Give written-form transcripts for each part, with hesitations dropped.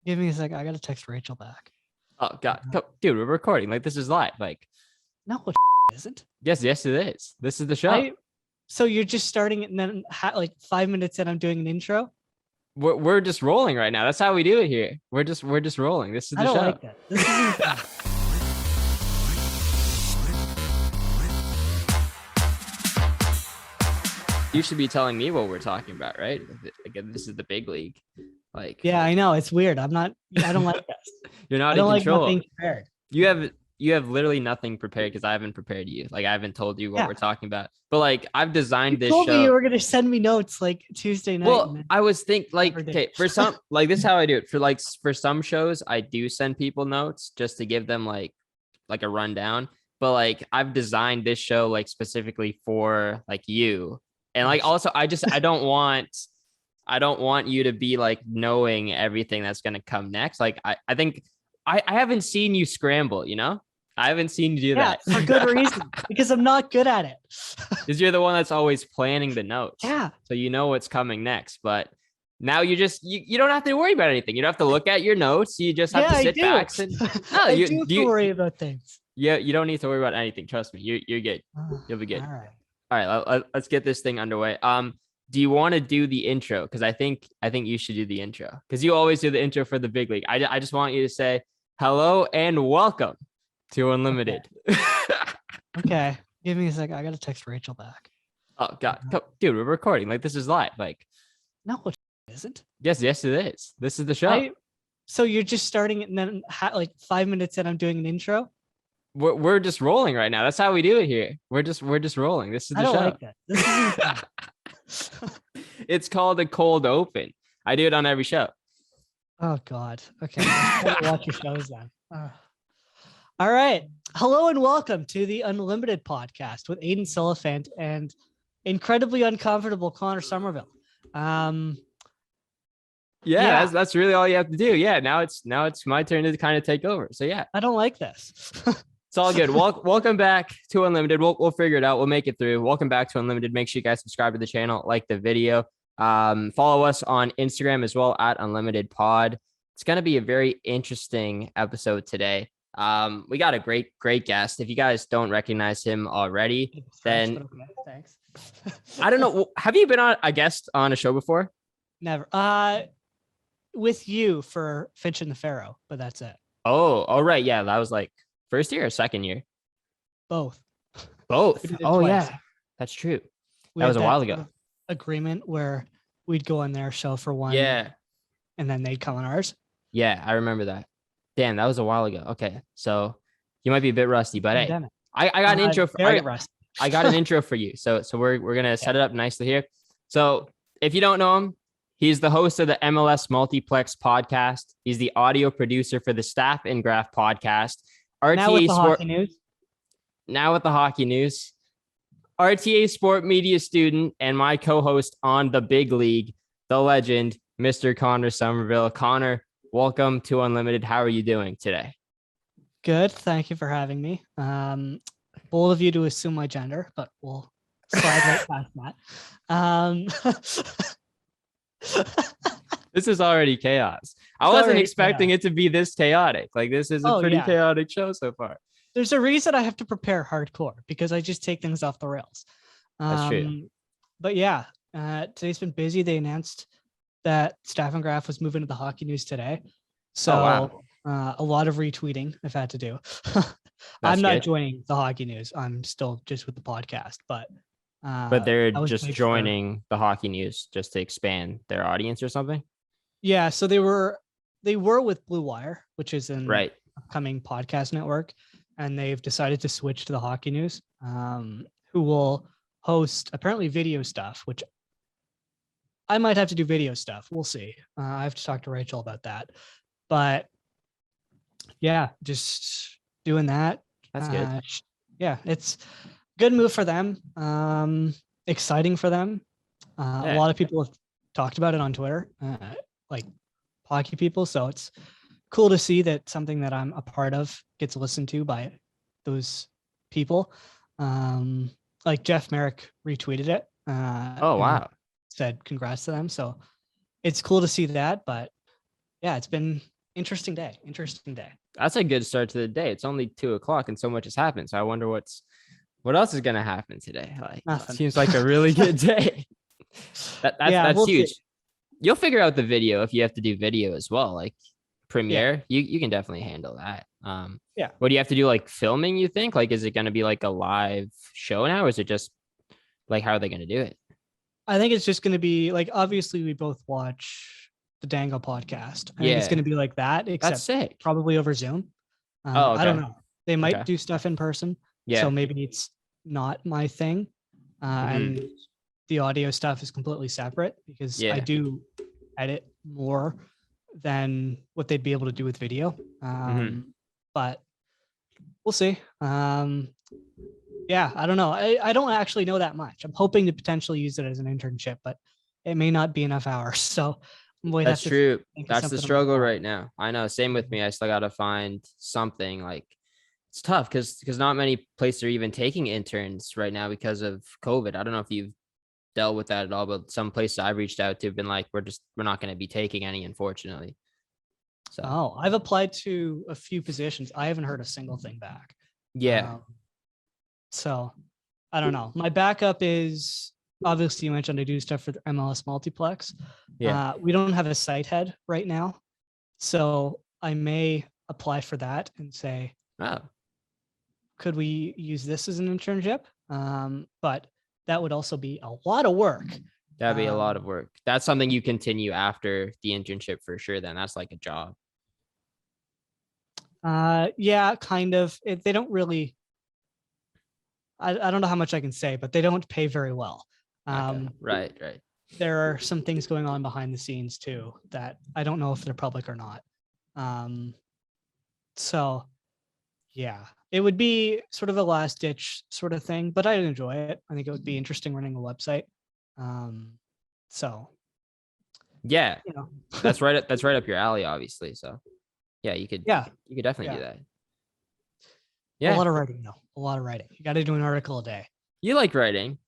Give me a sec. I gotta text Rachel back. Oh God, dude, we're recording. Like this is live. Like, No, it isn't. yes, it is. This is the show. So you're just starting it, and then like 5 minutes in, I'm doing an intro. We're just rolling right now. That's how we do it here. We're just rolling. This is the I don't show. like that. This isn't fun. You should be telling me what we're talking about, right? Again, this is the big league. Like, Yeah, I know it's weird. I don't like this. you're I not in don't like control. not being prepared. You have literally nothing prepared because I haven't prepared you. Like I haven't told you what we're talking about. But like I've designed this told show. me you were gonna send me notes like Tuesday night. Well, I was like, Never did. okay, for some, like this is how I do it. For some shows, I do send people notes just to give them like a rundown. But like I've designed this show like specifically for like you. And like also I don't want you to be like knowing everything that's gonna come next. Like I think I haven't seen you scramble, you know? I haven't seen you do that. For good reason. Because I'm not good at it. Because you're the one that's always planning the notes. Yeah. So you know what's coming next. But now you don't have to worry about anything. You don't have to look at your notes. You just have to sit back. No, I do have to worry about things. Yeah, you don't need to worry about anything. Trust me. You're good. You'll be good. All right. Let's get this thing underway. Do you want to do the intro? Because I think you should do the intro. Because you always do the intro for the big league. I just want you to say hello and welcome to Unlimited. Okay. Give me a sec. I gotta text Rachel back. Oh God, dude, we're recording. Like this is live. Like, no, it isn't. Yes, it is. This is the show. So you're just starting it, and then like 5 minutes in, I'm doing an intro. We're just rolling right now. That's how we do it here. We're just rolling. This is the show. I don't like that. This isn't fun. It's called a cold open. I do it on every show. Oh God. Okay. Watch your shows then. All right. Hello and welcome to the Unlimited podcast with Aiden Silliphant and incredibly uncomfortable Conor Somerville. Yeah. That's really all you have to do. Yeah. Now it's my turn to kind of take over. So yeah. I don't like this. It's all good. Welcome back to Unlimited. We'll figure it out. We'll make it through. Welcome back to Unlimited. Make sure you guys subscribe to the channel, like the video. Follow us on Instagram as well at Unlimited Pod. It's going to be a very interesting episode today. We got a great guest. If you guys don't recognize him already, then okay, thanks. I don't know. Have you been a guest on a show before? Never. With you for Finch and the Pharaoh, but that's it. Oh, all right. Yeah, that was like first year or second year? Both. Oh, twice. Yeah. That's true. That was a while ago. Agreement where we'd go on their show for one. Yeah. And then they'd come on ours. Yeah, I remember that. Damn, that was a while ago. Okay. So you might be a bit rusty, but hey, I got an intro. I got an intro for you. So we're going to set it up nicely here. So if you don't know him, he's the host of the MLSMultiplex podcast. He's the audio producer for the Staff and Graph podcast. Now with the hockey news. Now with the hockey news. RTA Sport Media student and my co-host on the big league, the legend, Mr. Conor Somerville. Conor, welcome to Unlimited. How are you doing today? Good. Thank you for having me. Bold of you to assume my gender, but we'll slide right past that. This is already chaos. I wasn't expecting it to be this chaotic. Like this is a pretty chaotic show so far. There's a reason I have to prepare hardcore because I just take things off the rails. That's true. But yeah, today's been busy. They announced that Staff and Graph was moving to the hockey news today. So a lot of retweeting I've had to do. I'm not joining the hockey news. I'm still just with the podcast, but they're just joining the hockey news just to expand their audience or something. Yeah. So they were with Blue Wire, which is an upcoming podcast network. And they've decided to switch to the hockey news, who will host apparently video stuff, which I might have to do video stuff. We'll see. I have to talk to Rachel about that. But yeah, just doing that. That's good. Yeah, it's a good move for them. Exciting for them. A lot of people have talked about it on Twitter, like hockey people. So it's cool to see that something that I'm a part of gets listened to by those people. Like Jeff Merrick retweeted it. Oh, wow. Said congrats to them. So it's cool to see that, but yeah, it's been interesting day. Interesting day. That's a good start to the day. It's only 2:00 and so much has happened. So I wonder what else is gonna happen today. Like, Nothing. seems like a really good day. That's we'll huge. see. You'll figure out the video if you have to do video as well, like Premiere. You can definitely handle that. Yeah. What do you have to do, like filming, you think? Like, is it going to be like a live show now, or is it just like, how are they going to do it? I think it's just going to be like, obviously we both watch the Dango podcast. I think it's going to be like that, That's except sick. probably over Zoom. Oh, okay. I don't know. They might Okay. do stuff in person. Yeah. So maybe it's not my thing. And the audio stuff is completely separate because I do edit more than what they'd be able to do with video. But we'll see. Yeah, I don't know. I don't actually know that much. I'm hoping to potentially use it as an internship, but it may not be enough hours. So that's true. That's the struggle right now. I know. Same with me. I still got to find something. Like, it's tough because not many places are even taking interns right now because of COVID. I don't know if you've dealt with that at all, but some places I've reached out to have been like, we're not going to be taking any, unfortunately. So I've applied to a few positions. I haven't heard a single thing back. Yeah. So I don't know. My backup is, obviously you mentioned I do stuff for the MLSMultiplex. Yeah. We don't have a site head right now. So I may apply for that and say, could we use this as an internship? But that would also be a lot of work. That'd be a lot of work. That's something you continue after the internship for sure. Then that's like a job. Yeah, kind of. They don't really, I don't know how much I can say, but they don't pay very well. Right. There are some things going on behind the scenes too that I don't know if they're public or not. So yeah, it would be sort of a last ditch sort of thing, but I'd enjoy it. I think it would be interesting running a website. So yeah, that's right up your alley, obviously. So yeah, you could definitely do that. Yeah. A lot of writing though. A lot of writing. You got to do an article a day. You like writing.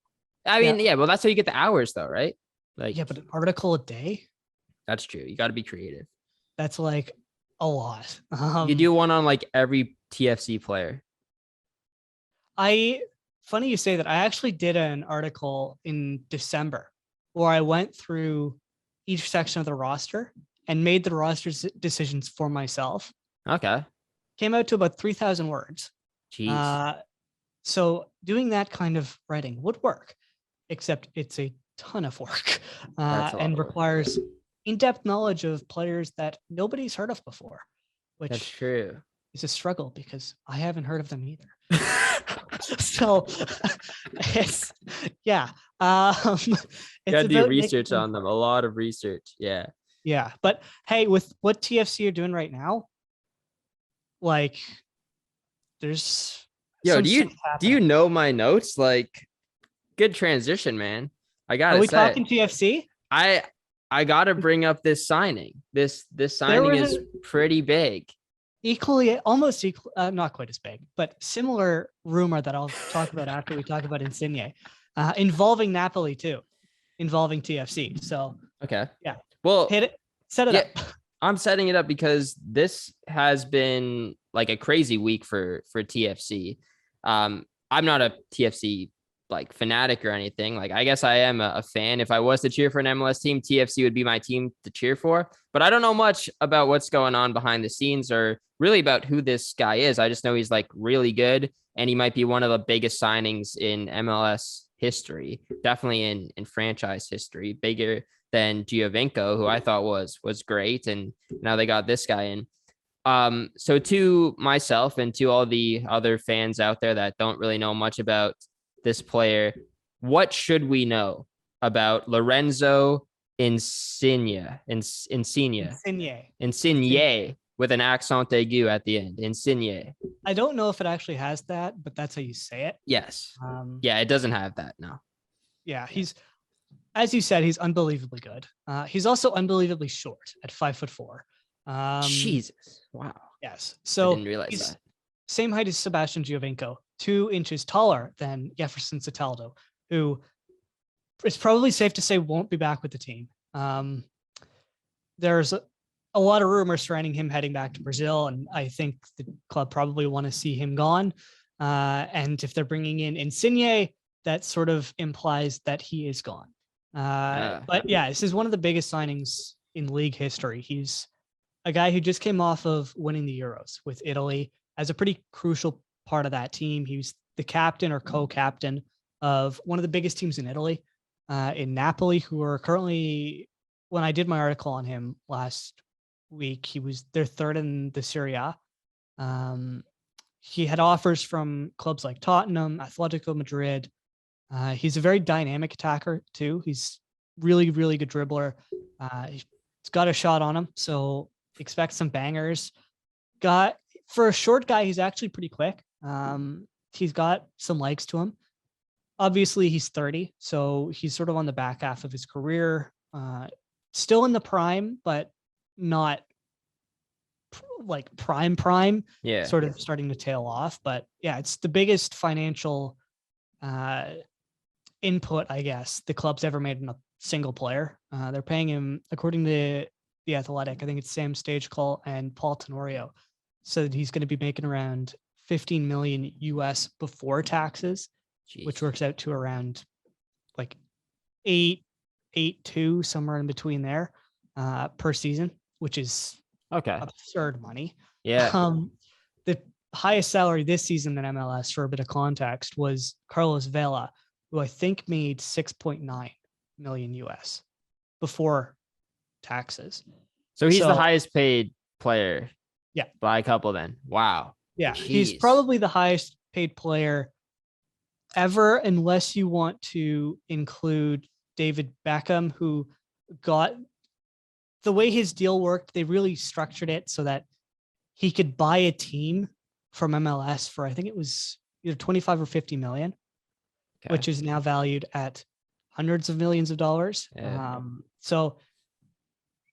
I mean, yeah, well, that's how you get the hours though, right? Like, yeah, but an article a day? That's true. You got to be creative. That's like a lot. You do one on like every TFC player. Funny you say that. I actually did an article in December where I went through each section of the roster and made the roster decisions for myself. Okay. Came out to about 3,000 words. Jeez. So doing that kind of writing would work, except it's a ton of work and requires in-depth knowledge of players that nobody's heard of before, which that's true. Is a struggle because I haven't heard of them either. So it's you gotta do research on them, a lot of research. Yeah, but hey, with what TFC are doing right now, like there's do you know my notes? Like, good transition, man. I gotta say, are we talking TFC? I gotta bring up this signing. This signing is pretty big. Almost equal, not quite as big, but similar rumor that I'll talk about after we talk about Insigne, involving Napoli too, involving TFC. So okay, yeah, well, hit it, set it up. I'm setting it up because this has been like a crazy week for TFC. I'm not a TFC like fanatic or anything. Like, I guess I am a fan. If I was to cheer for an MLS team, TFC would be my team to cheer for. But I don't know much about what's going on behind the scenes or really about who this guy is. I just know he's like really good, and he might be one of the biggest signings in MLS history, definitely in franchise history, bigger than Giovinco, who I thought was great, and now they got this guy in. So to myself and to all the other fans out there that don't really know much about this player, what should we know about Lorenzo Insigne with an accent aigu at the end? Insigne. I don't know if it actually has that, but that's how you say it. Yes. Yeah, it doesn't have that. No. Yeah, he's, as you said, he's unbelievably good. He's also unbelievably short at 5'4". Jesus. Wow. Yes. So I didn't realize that. Same height as Sebastian Giovinco, 2 inches taller than Jefferson Soteldo, who it's probably safe to say won't be back with the team. There's a lot of rumors surrounding him heading back to Brazil, and I think the club probably want to see him gone. And if they're bringing in Insigne, that sort of implies that he is gone. But yeah, this is one of the biggest signings in league history. He's a guy who just came off of winning the Euros with Italy as a pretty crucial part of that team. He was the captain or co-captain of one of the biggest teams in Italy, in Napoli, who are currently, when I did my article on him last week, they're third in the Serie A. He had offers from clubs like Tottenham, Atletico Madrid. He's a very dynamic attacker too. He's really, really good dribbler. He's got a shot on him, so expect some bangers. For a short guy, he's actually pretty quick. He's got some legs to him. Obviously, he's 30, so he's sort of on the back half of his career. Still in the prime, but not like prime. Yeah. Sort of starting to tail off. But yeah, it's the biggest financial input, I guess, the club's ever made in a single player. They're paying him, according to The Athletic, I think it's Sam Stagecall and Paul Tenorio, so that he's going to be making around 15 million US before taxes. Jeez. Which works out to around like 8.2, somewhere in between there, per season, which is absurd money. Yeah. The highest salary this season in MLS, for a bit of context, was Carlos Vela, who I think made 6.9 million US before taxes. So he's the highest paid player. Yeah. By a couple then. Wow. Yeah. Jeez. He's probably the highest paid player ever, unless you want to include David Beckham, who got, the way his deal worked, they really structured it so that he could buy a team from MLS for, I think it was either 25 or 50 million, which is now valued at hundreds of millions of dollars. Yeah. So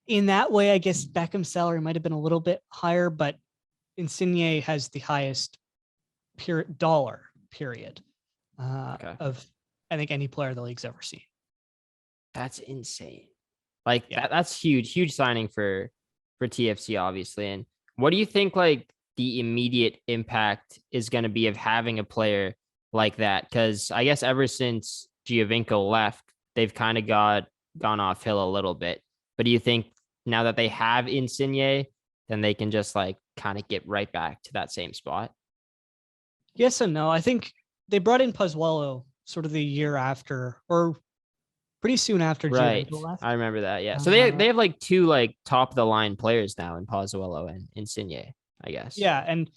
in that way, I guess Beckham's salary might have been a little bit higher, but Insigne has the highest dollar period of, I think, any player the league's ever seen. That's insane. Like that's huge signing for TFC, obviously. And what do you think, like, the immediate impact is going to be of having a player like that? Because I guess ever since Giovinco left, they've kind of gone off hill a little bit. But do you think now that they have Insigne, then they can just like kind of get right back to that same spot? Yes and no. I think they brought in Pozuelo sort of the year after, or pretty soon after Giovinco left. I remember that. Yeah. So they have like two like top of the line players now in Pozuelo and Insigne, I guess. Yeah, and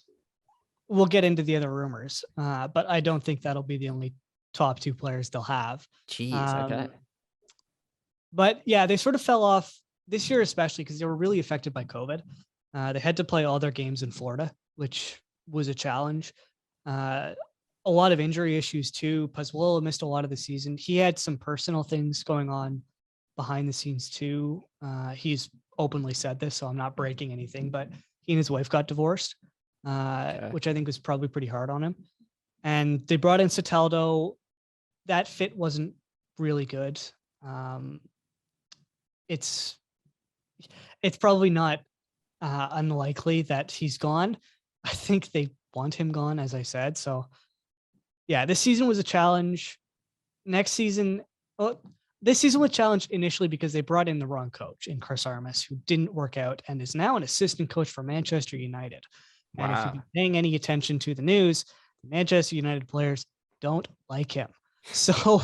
we'll get into the other rumors, but I don't think that'll be the only top two players they'll have. Jeez. Okay. But yeah, they sort of fell off this year, especially because they were really affected by COVID. They had to play all their games in Florida, which was a challenge. A lot of injury issues too. Pozuelo missed a lot of the season. He had some personal things going on behind the scenes too. He's openly said this, so I'm not breaking anything, but he and his wife got divorced, which I think was probably pretty hard on him. And they brought in Soteldo. That fit wasn't really good. It's probably not unlikely that he's gone. I think they want him gone, as I said. So yeah, this season was a challenge. Next season, this season was challenged initially because they brought in the wrong coach in Chris Armas, who didn't work out and is now an assistant coach for Manchester United. Wow. And if you've been paying any attention to the news, the Manchester United players don't like him. So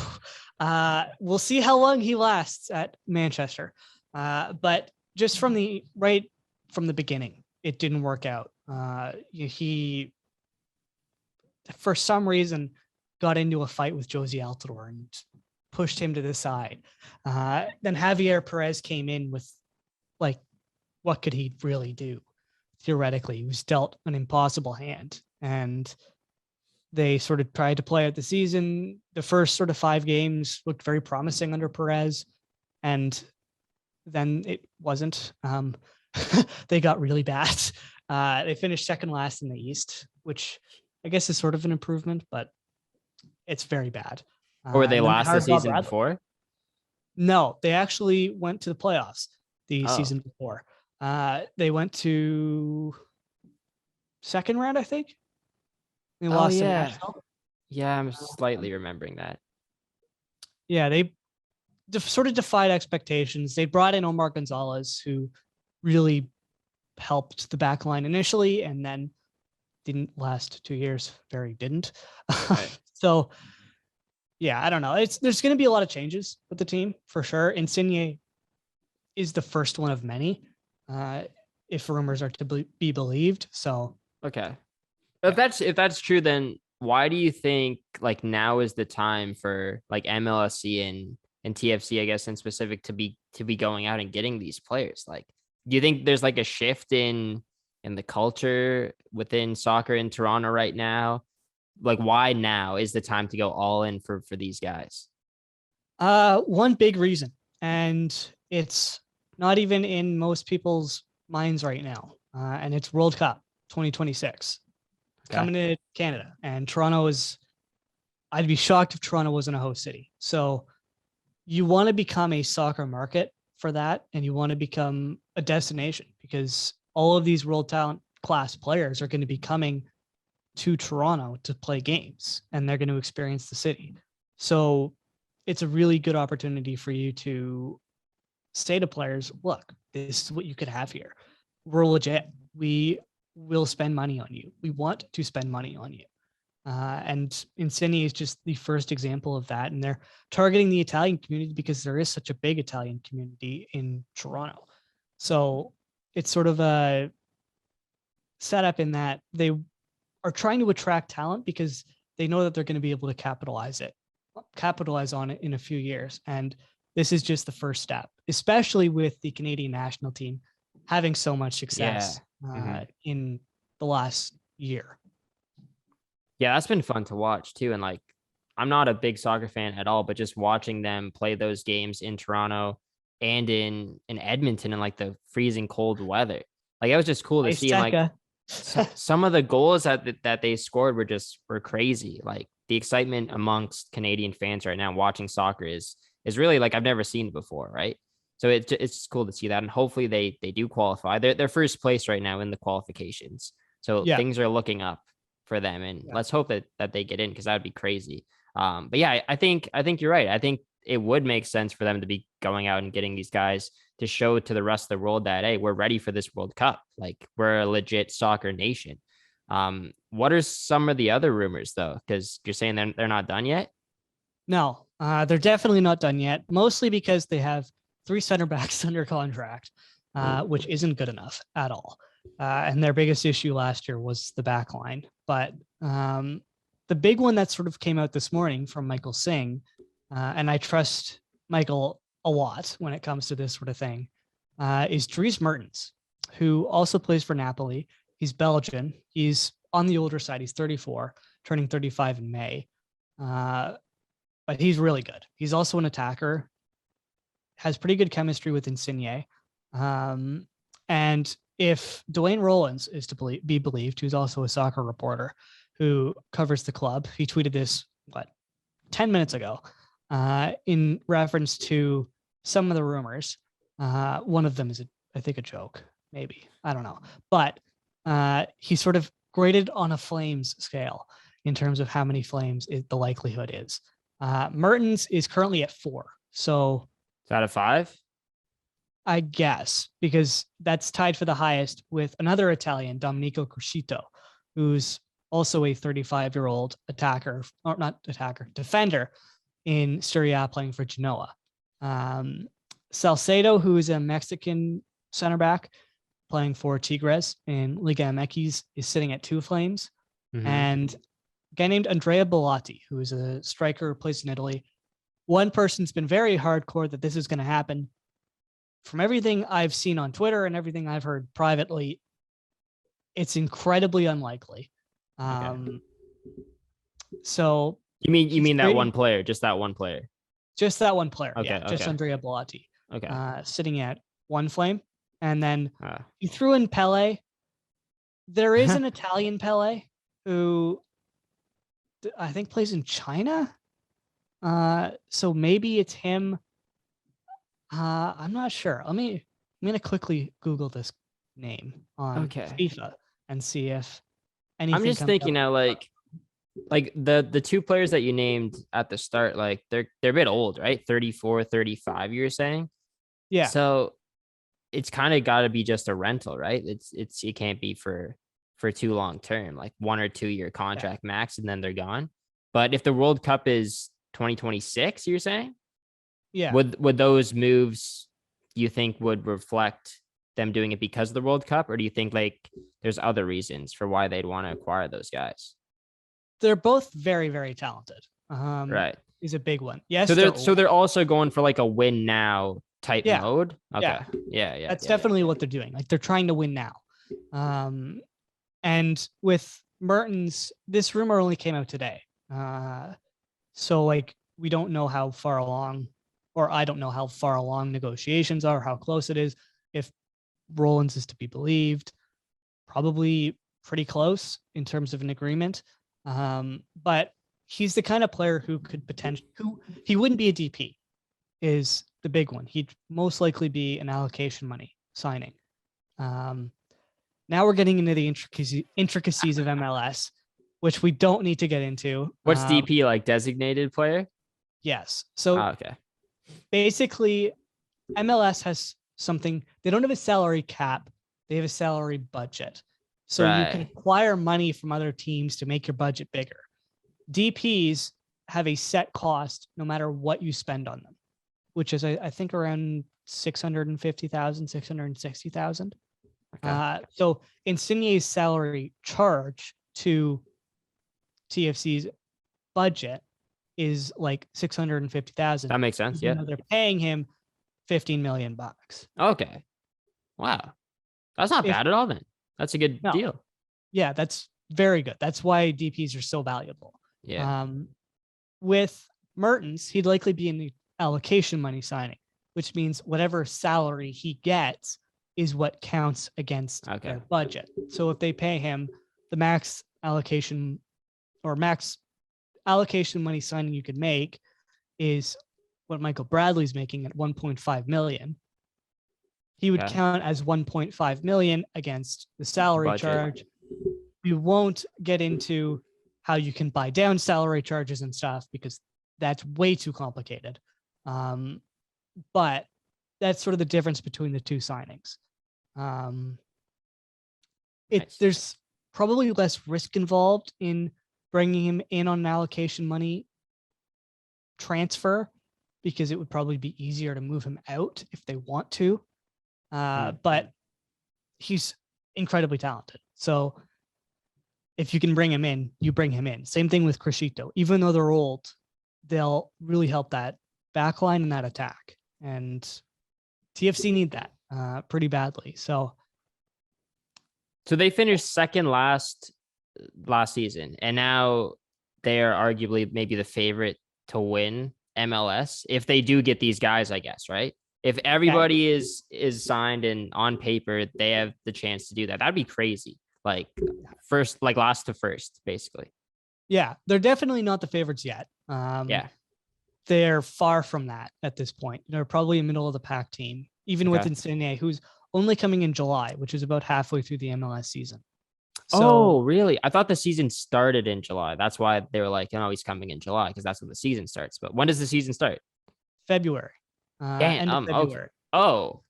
we'll see how long he lasts at Manchester. But just from the beginning, it didn't work out. He, for some reason, got into a fight with Josie Altidore and pushed him to the side. Then Javier Perez came in with, like, what could he really do? Theoretically, he was dealt an impossible hand, and they sort of tried to play out the season. The first sort of 5 games looked very promising under Perez, and then it wasn't. They got really bad. They finished second last in the East, which I guess is sort of an improvement, but it's very bad. Or were they last the season before? No, they actually went to the playoffs the season before. They went to second round, I think. They Oh lost to yeah. Nashville. Yeah, I'm slightly remembering that. Yeah, they sort of defied expectations. They brought in Omar Gonzalez, who really helped the back line initially, and then didn't last 2 years. Very didn't. Right. So, yeah, I don't know. There's going to be a lot of changes with the team for sure. Insigne is the first one of many, if rumors are to be believed. So, Okay. yeah. If that's true, then why do you think like now is the time for like MLSC and TFC, I guess, in specific to be going out and getting these players? Like, do you think there's like a shift in the culture within soccer in Toronto right now? Like, why now is the time to go all in for these guys? One big reason, and it's not even in most people's minds right now, and it's World Cup 2026 coming to Canada, and Toronto is. I'd be shocked if Toronto wasn't a host city. So you want to become a soccer market for that, and you want to become a destination because all of these world talent class players are going to be coming to Toronto to play games, and they're going to experience the city. So it's a really good opportunity for you to say to players, look, this is what you could have here. We're legit. We will spend money on you. We want to spend money on you. And Insigne is just the first example of that. And they're targeting the Italian community because there is such a big Italian community in Toronto. So it's sort of a setup in that they are trying to attract talent because they know that they're going to be able to capitalize on it in a few years. And this is just the first step, especially with the Canadian national team having so much success in the last year. Yeah, that's been fun to watch too. And like, I'm not a big soccer fan at all, but just watching them play those games in Toronto and in Edmonton in like the freezing cold weather, like it was just cool to see. And like some of the goals that they scored were crazy. Like the excitement amongst Canadian fans right now watching soccer is really like I've never seen it before, right? So it's just cool to see that, and hopefully they do qualify. They're first place right now in the qualifications, so things are looking up for them, and let's hope that they get in because that would be crazy. But yeah, I think you're right. I think it would make sense for them to be going out and getting these guys to show to the rest of the world that, hey, we're ready for this World Cup. Like we're a legit soccer nation. What are some of the other rumors though? Because you're saying they're not done yet. No, they're definitely not done yet. Mostly because they have 3 center backs under contract, which isn't good enough at all. And their biggest issue last year was the back line. But the big one that sort of came out this morning from Michael Singh, and I trust Michael a lot when it comes to this sort of thing, is Teresa Mertens, who also plays for Napoli. He's Belgian. He's on the older side. He's 34, turning 35 in May. But he's really good. He's also an attacker, has pretty good chemistry with Insigne. And if Dwayne Rollins is to be believed, who's also a soccer reporter who covers the club, he tweeted this, 10 minutes ago, in reference to some of the rumors. One of them is, I think, a joke, maybe. I don't know. But he sort of graded on a Flames scale in terms of how many Flames the likelihood is. Mertens is currently at 4. So is that a 5? I guess, because that's tied for the highest with another Italian, Domenico Cuscito, who's also a 35-year-old defender in Serie A playing for Genoa. Salcedo, who is a Mexican center back playing for Tigres in Liga MX, is sitting at 2 Flames. And a guy named Andrea Bellotti, who is a striker who plays in Italy. One person's been very hardcore that this is going to happen. From everything I've seen on Twitter and everything I've heard privately, it's incredibly unlikely. So you mean that one player, just that one player? Just that one player. Okay. Just Andrea Bellotti. Okay. Sitting at 1 Flame. And then you threw in Pele. There is an Italian Pele who I think plays in China. So maybe it's him. I'm not sure. Let me I'm going to quickly Google this name on FIFA and see if anything. I'm just thinking now, like the two players that you named at the start, like they're a bit old, right? 34, 35, you're saying? Yeah. So it's kind of got to be just a rental, right? It can't be for too long term, like 1 or 2 year contract max, and then they're gone. But if the World Cup is 2026, you're saying? Yeah. Would those moves, you think, would reflect them doing it because of the World Cup, or do you think like there's other reasons for why they'd want to acquire those guys? They're both very, very talented. Right. Is a big one. Yes. So they're also going for like a win now type mode. Okay. Yeah. That's definitely what they're doing. Like they're trying to win now. And with Mertens, this rumor only came out today. So like we don't know how far along, or I don't know how far along negotiations are, how close it is. If Rollins is to be believed, probably pretty close in terms of an agreement. But he's the kind of player who could he wouldn't be a DP is the big one. He'd most likely be an allocation money signing. Now we're getting into the intricacies of MLS, which we don't need to get into. What's DP, like designated player? Yes. So basically MLS has something. They don't have a salary cap. They have a salary budget. So you can acquire money from other teams to make your budget bigger. DPs have a set cost no matter what you spend on them, which is, I think, around 650,000, 660,000. So Insigne's salary charge to TFC's budget is like 650,000. That makes sense. Yeah. They're paying him $15 million. Okay. Wow. That's not bad at all then. That's a good deal. Yeah, that's very good. That's why DPs are so valuable. Yeah. With Mertens, he'd likely be in the allocation money signing, which means whatever salary he gets is what counts against their budget. So if they pay him the max allocation money signing you could make is what Michael Bradley's making at 1.5 million. He would count as 1.5 million against the salary charge. We won't get into how you can buy down salary charges and stuff because that's way too complicated. But that's sort of the difference between the two signings. There's probably less risk involved in bringing him in on an allocation money transfer because it would probably be easier to move him out if they want to. But he's incredibly talented. So if you can bring him in, you bring him in. Same thing with Crescito. Even though they're old, they'll really help that backline and that attack. And TFC need that pretty badly. So they finished second last season, and now they are arguably maybe the favorite to win MLS if they do get these guys, I guess, right? If everybody is signed and on paper, they have the chance to do that. That'd be crazy. Like last to first, basically. Yeah, they're definitely not the favorites yet. They're far from that at this point. They're probably a middle of the pack team, even with Insigne, who's only coming in July, which is about halfway through the MLS season. So, really? I thought the season started in July. That's why they were like, he's coming in July because that's when the season starts. But when does the season start? February. End of February. Okay. Oh,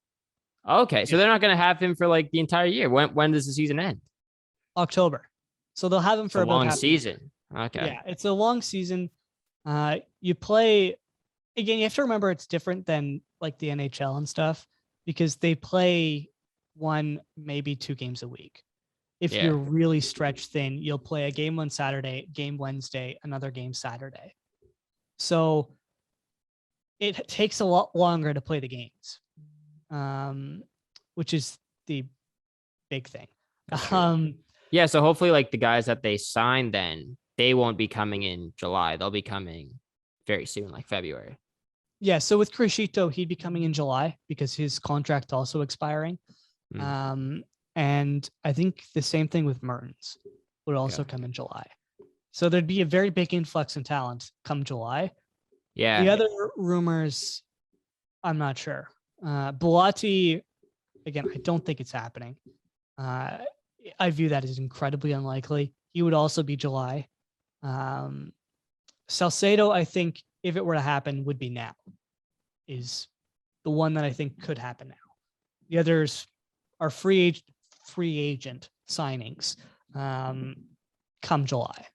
okay. So they're not going to have him for like the entire year. When does the season end? October. So they'll have him for about a long season. Okay. Yeah, it's a long season. You play again. You have to remember it's different than like the NHL and stuff because they play 1, maybe 2 games a week. If you're really stretched thin, you'll play a game on Saturday, game Wednesday, another game Saturday. So it takes a lot longer to play the games, which is the big thing. So hopefully like the guys that they signed then, they won't be coming in July. They'll be coming very soon, like February. Yeah, so with Crescito, he'd be coming in July because his contract also expiring. And I think the same thing with Mertens would also come in July. So there'd be a very big influx in talent come July. Yeah. The other rumors, I'm not sure. Bellotti again, I don't think it's happening. I view that as incredibly unlikely. He would also be July. Salcedo, I think, if it were to happen, would be now. Is the one that I think could happen now. The others are free agent signings come July.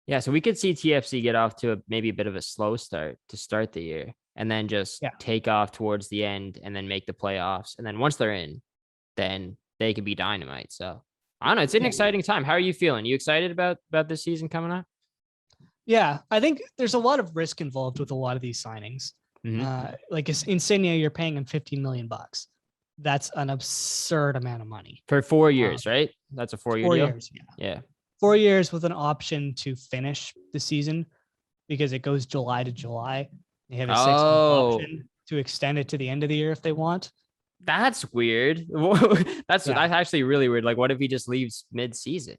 Yeah, so we could see TFC get off to maybe a bit of a slow start to start the year, and then just take off towards the end and then make the playoffs. And then once they're in, then they could be dynamite. So I don't know. It's an exciting time. How are you feeling? You excited about this season coming up? Yeah, I think there's a lot of risk involved with a lot of these signings. Like Insigne, you're paying him $15 million. That's an absurd amount of money for 4 years, right? That's a 4 year deal. 4 years, yeah. 4 years with an option to finish the season because it goes July to July. They have a 6-month option to extend it to the end of the year if they want. That's weird. That's actually really weird. Like, what if he just leaves mid-season?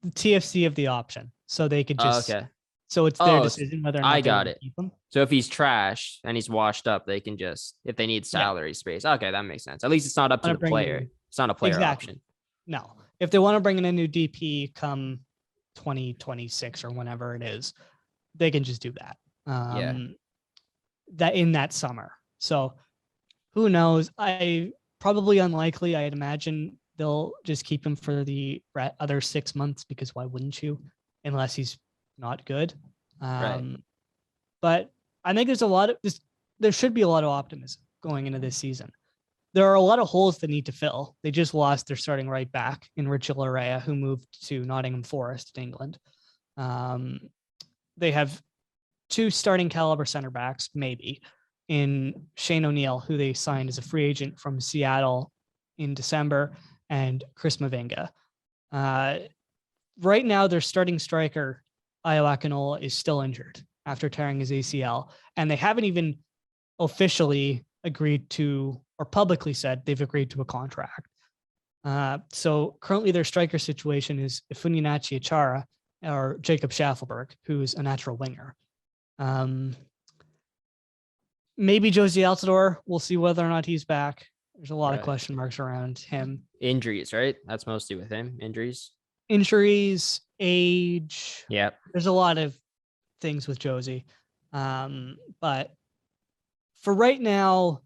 The TFC of the option, so they could just. So it's their decision whether or not I got it. Keep him. So if he's trash and he's washed up, they can just, if they need salary space. Okay, that makes sense. At least it's not up to the player. It's not a player option. No. If they want to bring in a new DP come 2026 or whenever it is, they can just do that. That in that summer. So who knows? Probably unlikely. I'd imagine they'll just keep him for the other 6 months because why wouldn't you? Unless he's not good. But I think there should be a lot of optimism going into this season. There are a lot of holes that need to fill. They just lost their starting right back in Richie Larea, who moved to Nottingham Forest in England. They have 2 starting caliber center backs, maybe, in Shane O'Neill, who they signed as a free agent from Seattle in December, and Chris Mavinga. Right now, their starting striker, Ayo Akinola, is still injured after tearing his ACL, and they haven't even officially agreed to, or publicly said they've agreed to a contract. So currently their striker situation is Ifuninachi Achara or Jacob Schaffelberg, who's a natural winger. Maybe Josie Altidore. We'll see whether or not he's back. There's a lot of question marks around him. Injuries, right? That's mostly with him. Injuries, age. Yeah. There's a lot of things with Josie. But for right now,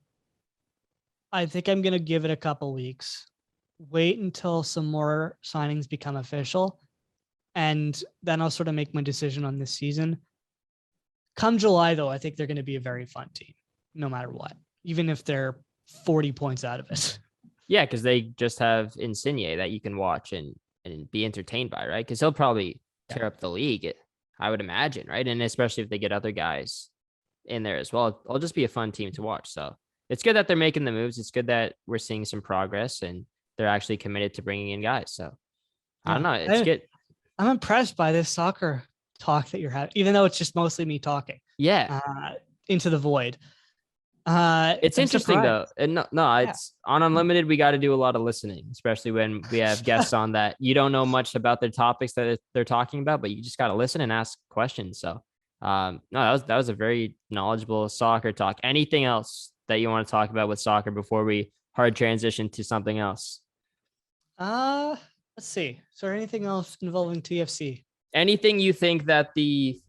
I think I'm going to give it a couple weeks, wait until some more signings become official, and then I'll sort of make my decision on this season. Come July, though, I think they're going to be a very fun team, no matter what, even if they're 40 points out of it. Yeah, because they just have Insigne that you can watch and be entertained by, right? Because he'll probably tear up the league, I would imagine, right? And especially if they get other guys in there as well, it'll just be a fun team to watch. So it's good that they're making the moves. It's good that we're seeing some progress and they're actually committed to bringing in guys. So I don't know. It's good. I'm impressed by this soccer talk that you're having, even though it's just mostly me talking. Yeah. Into the void. It's interesting though. And it's on Unlimited. We got to do a lot of listening, especially when we have guests on that you don't know much about their topics that they're talking about, but you just got to listen and ask questions. So that was a very knowledgeable soccer talk. Anything else that you want to talk about with soccer before we hard transition to something else? Let's see. Is there anything else involving TFC? Anything you think that the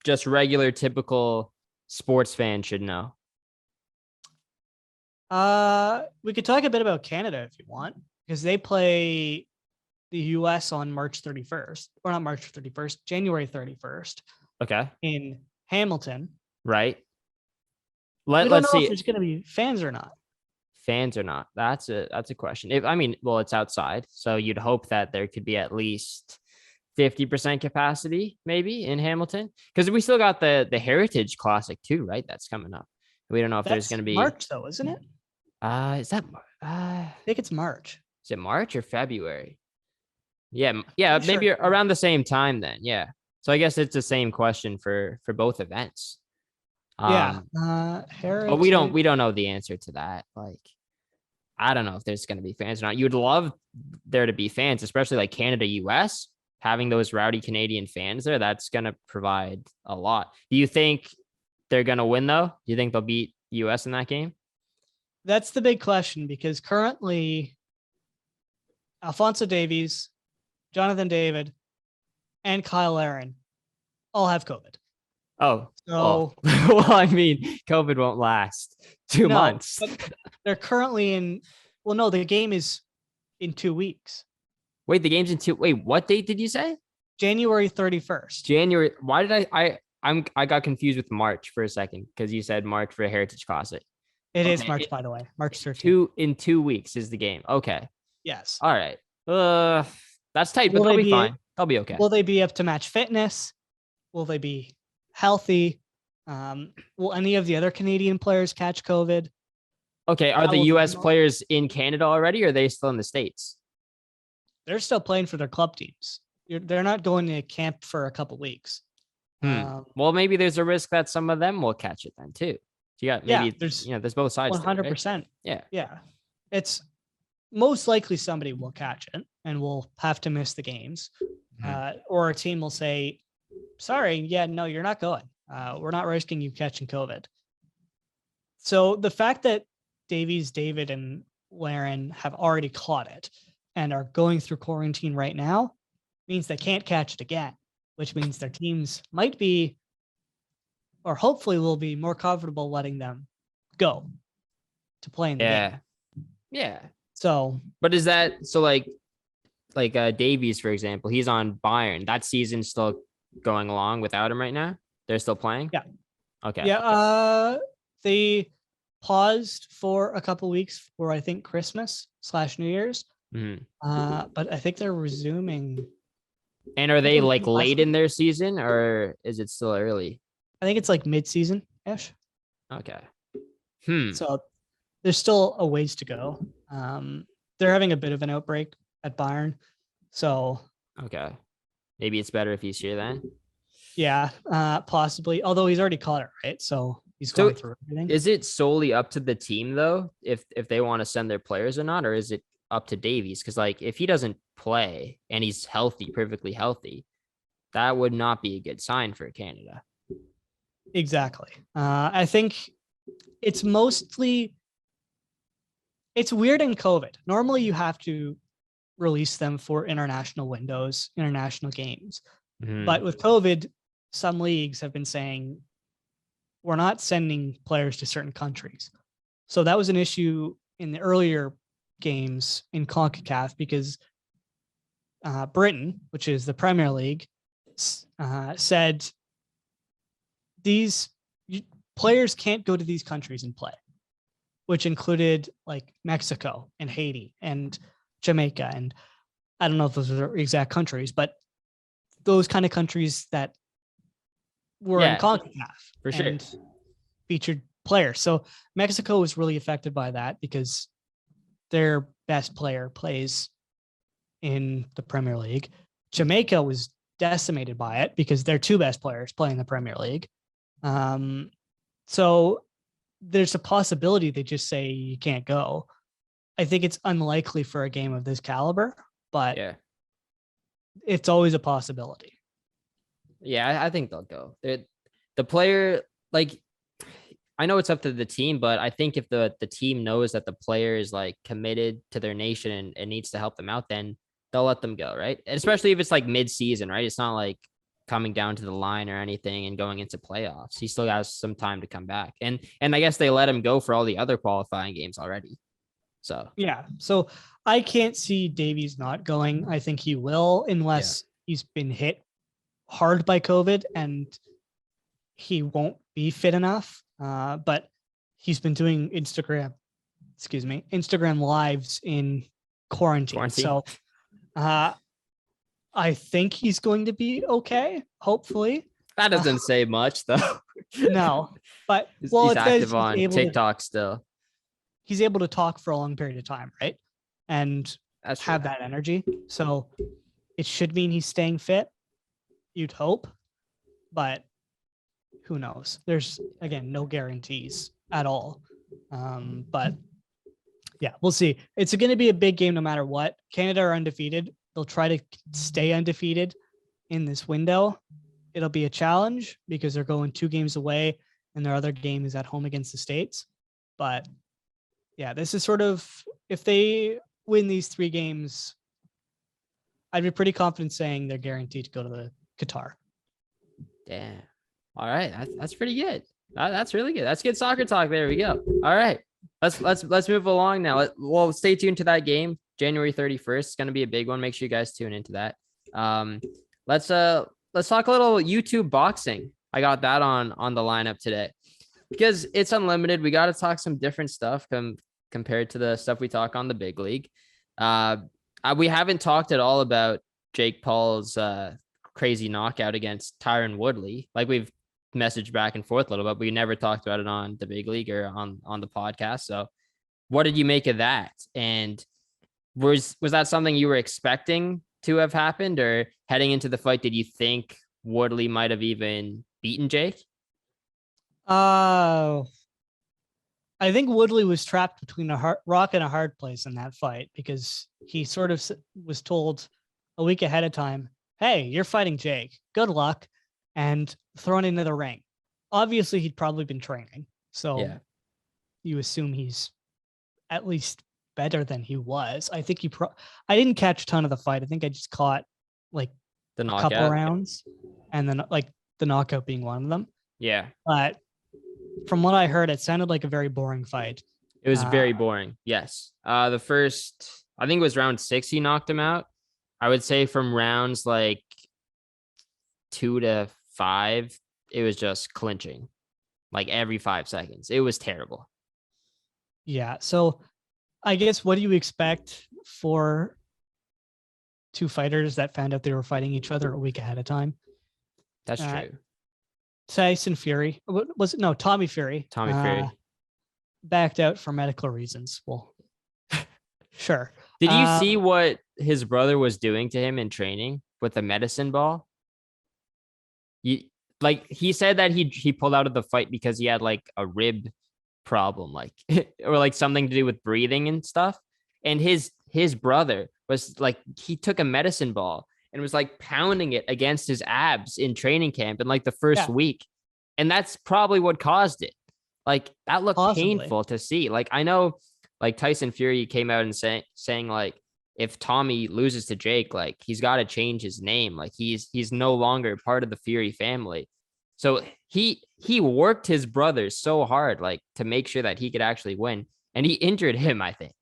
just regular typical sports fan should know? We could talk a bit about Canada if you want, because they play the US on March 31st, or not March 31st, January 31st. Okay. In Hamilton. Right. Let's see if there's going to be fans or not. Fans or not. That's a question. It's outside. So you'd hope that there could be at least 50% capacity maybe in Hamilton, because we still got the Heritage Classic too, right? That's coming up. We don't know if there's going to be March though, isn't it? Is that I think it's March. Is it March or February? Yeah, maybe around the same time then. Yeah. So I guess it's the same question for both events. Heritage. But we don't know the answer to that. I don't know if there's going to be fans or not. You'd love there to be fans, especially Canada, US, having those rowdy Canadian fans there. That's going to provide a lot. Do you think they're going to win though? Do you think they'll beat US in that game? That's the big question, because currently Alphonso Davies, Jonathan David, and Kyle Aaron all have COVID. Oh, so well, I mean, COVID won't last 2 months. But they're currently in. Well, no, the game is in 2 weeks. Wait, the game's in 2. Wait, what date did you say? January 31st. January. Why did I got confused with March for a second because you said March for Heritage Classic. It is March, by the way. March 13th. In 2 weeks is the game. Okay. Yes. All right. That's tight, but they'll be fine. They'll be okay. Will they be up to match fitness? Will they be healthy? Will any of the other Canadian players catch COVID? Okay. Are the US players in Canada already, or are they still in the States? They're still playing for their club teams. They're not going to camp for a couple weeks. Well, maybe there's a risk that some of them will catch it then too. So there's both sides. 100%. Right? Yeah. It's most likely somebody will catch it and will have to miss the games, or a team will say, "Sorry, no, you're not going. We're not risking you catching COVID." So the fact that Davies, David, and Laren have already caught it and are going through quarantine right now means they can't catch it again, which means their teams might be, or hopefully will be, more comfortable letting them go to play in the game. Yeah. So, but is that so? Like Davies, for example, he's on Bayern. That season's still going along without him right now. They're still playing. Yeah. Okay. Yeah. They paused for a couple weeks for, I think, Christmas/New Year's. But I think they're resuming. And are they like late in their season, or is it still early? I think it's like mid-season ish. Okay. So there's still a ways to go. They're having a bit of an outbreak at Bayern. So okay. Maybe it's better if he's here then. Yeah, possibly. Although he's already caught it, right? So he's going through everything. Is it solely up to the team though, if they want to send their players or not, or is it up to Davies? Because like if he doesn't play and he's healthy, perfectly healthy, that would not be a good sign for Canada. Exactly. I think it's mostly, it's weird in COVID. Normally you have to release them for international windows, international games. But with COVID, some leagues have been saying, we're not sending players to certain countries. So that was an issue in the earlier games in CONCACAF because Britain, which is the Premier League, said these players can't go to these countries and play, which included like Mexico and Haiti and Jamaica. And I don't know if those are exact countries, but those kind of countries that were in CONCACAF for sure and featured players. So Mexico was really affected by that because their best player plays in the Premier League. Jamaica was decimated by it because their two best players play in the Premier League. So there's a possibility they just say you can't go. I think it's unlikely for a game of this caliber, but it's always a possibility. Yeah, I think they'll go. The player, like, I know it's up to the team, but I think if the team knows that the player is like committed to their nation and needs to help them out, then they'll let them go, right? And especially if it's like mid-season, right? It's not like coming down to the line or anything and going into playoffs. He still has some time to come back. And I guess they let him go for all the other qualifying games already. So yeah. So I can't see Davies not going. I think he will, unless he's been hit hard by COVID and he won't be fit enough. But he's been doing Instagram lives in quarantine. So I think he's going to be okay, hopefully. That doesn't say much though. No, but he's active on TikTok still. He's able to talk for a long period of time, right? And have that energy. So it should mean he's staying fit. You'd hope, but who knows? There's, again, no guarantees at all. But yeah, we'll see. It's going to be a big game no matter what. Canada are undefeated. They'll try to stay undefeated in this window. It'll be a challenge because they're going 2 games away and their other game is at home against the States. But Yeah, this is sort of, if they win these 3 games, I'd be pretty confident saying they're guaranteed to go to the Qatar. Damn. All right, that's pretty good. That's really good. That's good soccer talk. There we go. All right, let's move along now. Well, stay tuned to that game, January 31st. It's going to be a big one. Make sure you guys tune into that. Let's talk a little YouTube boxing. I got that on the lineup today because it's unlimited. We got to talk some different stuff compared to the stuff we talk on the big league. We haven't talked at all about Jake Paul's crazy knockout against Tyron Woodley. Like, we've messaged back and forth a little bit, but we never talked about it on the big league or on the podcast. So what did you make of that? And was that something you were expecting to have happened, or heading into the fight, did you think Woodley might have even beaten Jake? I think Woodley was trapped between a rock and a hard place in that fight, because he sort of was told a week ahead of time, hey, you're fighting Jake. Good luck. And thrown into the ring. Obviously, he'd probably been training. So yeah, you assume he's at least better than he was. I think I didn't catch a ton of the fight. I think I just caught like the a couple rounds, and then like the knockout being one of them. Yeah. But from what I heard, it sounded like a very boring fight. It was very boring. Yes. The first, I think it was round 6, he knocked him out. I would say from rounds like 2 to 5, it was just clinching like every 5 seconds. It was terrible. Yeah. So I guess, what do you expect for 2 fighters that found out they were fighting each other a week ahead of time? That's true. Tyson Fury, was it? No, Tommy Fury. Tommy Fury backed out for medical reasons. Well, sure. Did you see what his brother was doing to him in training with the medicine ball? He said that he pulled out of the fight because he had like a rib problem, like or like something to do with breathing and stuff. And his brother was like, he took a medicine ball and was like pounding it against his abs in training camp in like the first week. And that's probably what caused it. Like, that looked painful to see. Like, I know like Tyson Fury came out and saying like, if Tommy loses to Jake, like, he's got to change his name. Like, he's no longer part of the Fury family. So he worked his brother so hard, like, to make sure that he could actually win. And he injured him, I think.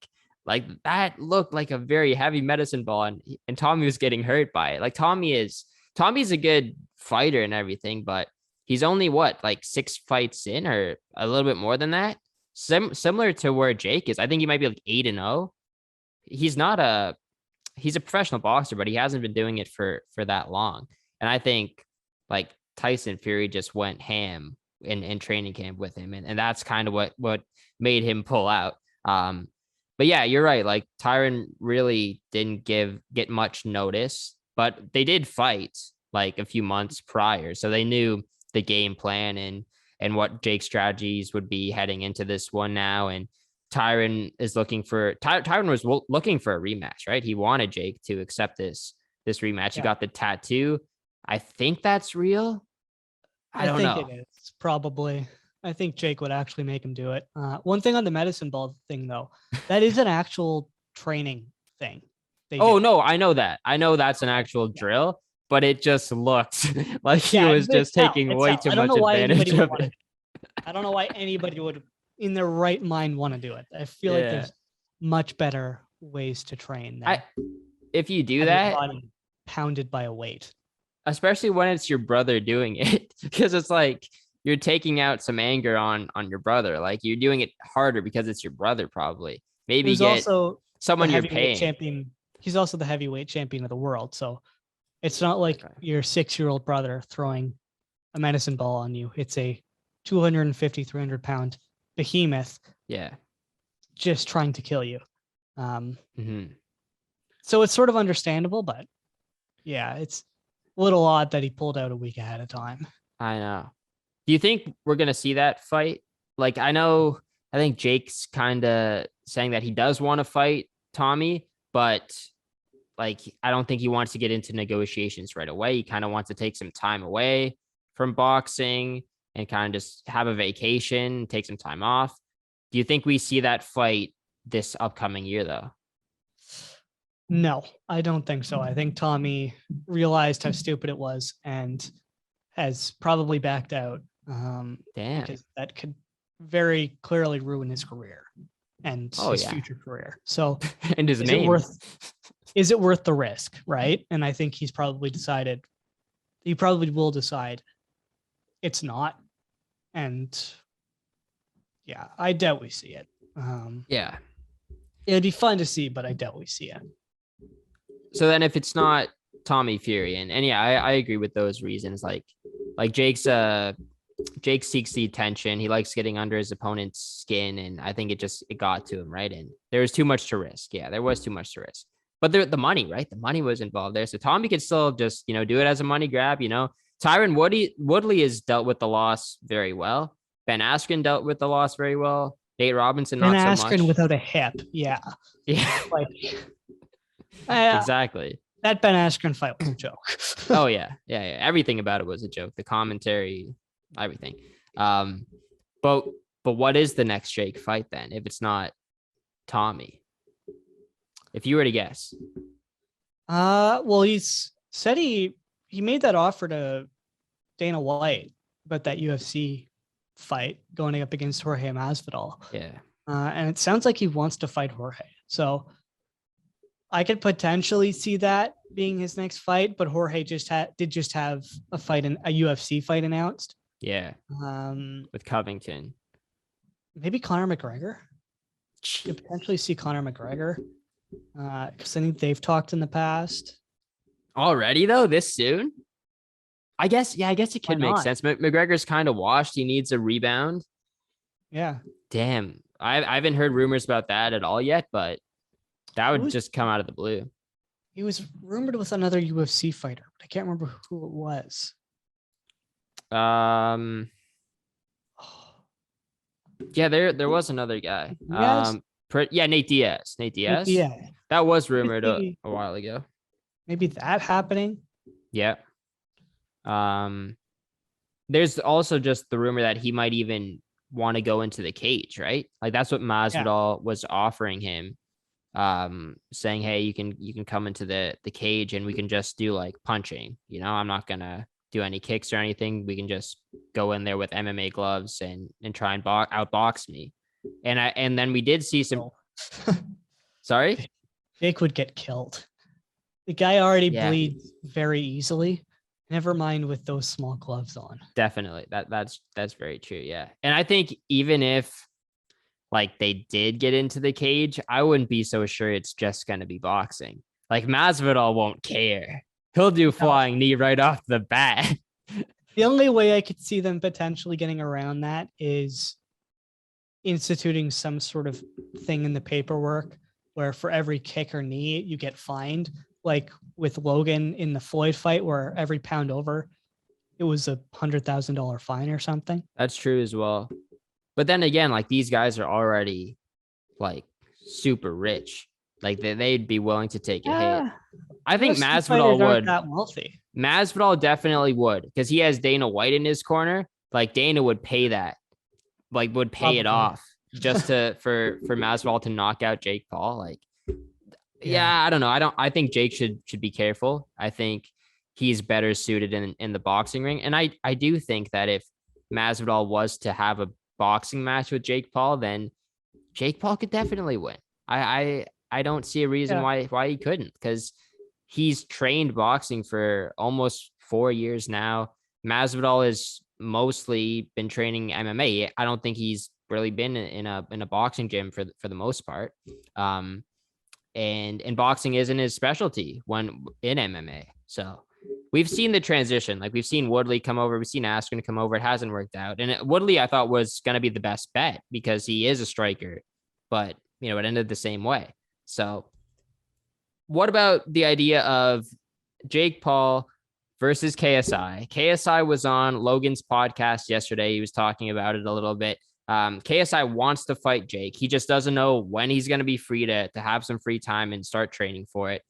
Like, that looked like a very heavy medicine ball, and Tommy was getting hurt by it. Like, Tommy's a good fighter and everything, but he's only like 6 fights in, or a little bit more than that. Similar to where Jake is. I think he might be like 8-0. He's a professional boxer, but he hasn't been doing it for that long. And I think like Tyson Fury just went ham in training camp with him. And that's kind of what made him pull out. But yeah, you're right. Like, Tyron really didn't get much notice, but they did fight like a few months prior. So they knew the game plan and what Jake's strategies would be heading into this one now. And Tyron was looking for a rematch, right? He wanted Jake to accept this rematch. He got the tattoo. I think that's real. I don't know. It is probably. I think Jake would actually make him do it. One thing on the medicine ball thing, though, that is an actual training thing. No, I know that. I know that's an actual drill, but it just looked like he was just taking way too much advantage of it. I don't know why anybody would, in their right mind, want to do it. I feel like there's much better ways to train. If you do that, pounded by a weight, especially when it's your brother doing it, because it's like you're taking out some anger on your brother. Like, you're doing it harder because it's your brother. Probably maybe get also someone you're paying. Champion. He's also the heavyweight champion of the world, so it's not like your 6-year-old brother throwing a medicine ball on you. It's a 250, 300 pound behemoth. Yeah. Just trying to kill you. So it's sort of understandable, but yeah, it's a little odd that he pulled out a week ahead of time. I know. Do you think we're going to see that fight? Like, I think Jake's kind of saying that he does want to fight Tommy, but like, I don't think he wants to get into negotiations right away. He kind of wants to take some time away from boxing and kind of just have a vacation, take some time off. Do you think we see that fight this upcoming year, though? No, I don't think so. I think Tommy realized how stupid it was and has probably backed out. Damn. Because that could very clearly ruin his career and his future career. So, and his name. Is it worth the risk? Right. And I think he probably will decide it's not. And yeah, I doubt we see it. Yeah. It'd be fun to see, but I doubt we see it. So then if it's not Tommy Fury, and yeah, I agree with those reasons. Like Jake seeks the attention. He likes getting under his opponent's skin. And I think it got to him, right? And there was too much to risk. Yeah, there was too much to risk. But the money, right? The money was involved there. So Tommy could still just, do it as a money grab, Tyron Woodley has dealt with the loss very well. Ben Askren dealt with the loss very well. Nate Robinson, not so much. Ben Askren without a hip. Yeah. Yeah. Exactly. That Ben Askren fight was a joke. Oh, yeah. Everything about it was a joke. The commentary, everything. But what is the next Jake fight then, if it's not Tommy? If you were to guess. Well, he's said he made that offer to Dana White about that UFC fight going up against Jorge Masvidal. Yeah. And it sounds like he wants to fight Jorge. So I could potentially see that being his next fight, but Jorge did just have a UFC fight announced. Yeah. With Covington. Maybe Conor McGregor. You could potentially see Conor McGregor. Because I think they've talked in the past. Already though, this soon? I guess it could make sense. McGregor's kind of washed. He needs a rebound. Yeah. Damn. I haven't heard rumors about that at all yet, but that would just come out of the blue. He was rumored with another UFC fighter, but I can't remember who it was. Yeah, there was another guy. Nate Diaz. That was rumored a while ago. Maybe that happening. Yeah. There's also just the rumor that he might even want to go into the cage, right? Like that's what Masvidal was offering him, saying, "Hey, you can come into the cage and we can just do like punching. I'm not gonna do any kicks or anything. We can just go in there with MMA gloves and try and outbox me." And then we did see some. Sorry, Jake would get killed. The guy already bleeds very easily. Never mind with those small gloves on. Definitely. That's very true. Yeah. And I think even if like they did get into the cage, I wouldn't be so sure it's just going to be boxing. Like Masvidal won't care. He'll do flying knee right off the bat. The only way I could see them potentially getting around that is instituting some sort of thing in the paperwork where for every kick or knee you get fined. Like with Logan in the Floyd fight, where every pound over, it was $100,000 fine or something. That's true as well. But then again, like these guys are already like super rich. Like they'd be willing to take a hit. I think Masvidal would. That wealthy. Masvidal definitely would, because he has Dana White in his corner. Like Dana would pay that, like would pay it off just for Masvidal to knock out Jake Paul. Like. Yeah, I don't know. I think Jake should be careful. I think he's better suited in the boxing ring. And I do think that if Masvidal was to have a boxing match with Jake Paul, then Jake Paul could definitely win. I don't see a reason why he couldn't, because he's trained boxing for almost 4 years now. Masvidal has mostly been training MMA. I don't think he's really been in a boxing gym for the most part. And boxing isn't his specialty when in MMA. So we've seen the transition. Like we've seen Woodley come over. We've seen Askren come over. It hasn't worked out. And Woodley, I thought, was going to be the best bet because he is a striker, but it ended the same way. So what about the idea of Jake Paul versus KSI? KSI was on Logan's podcast yesterday. He was talking about it a little bit. KSI wants to fight Jake. He just doesn't know when he's going to be free to have some free time and start training for it.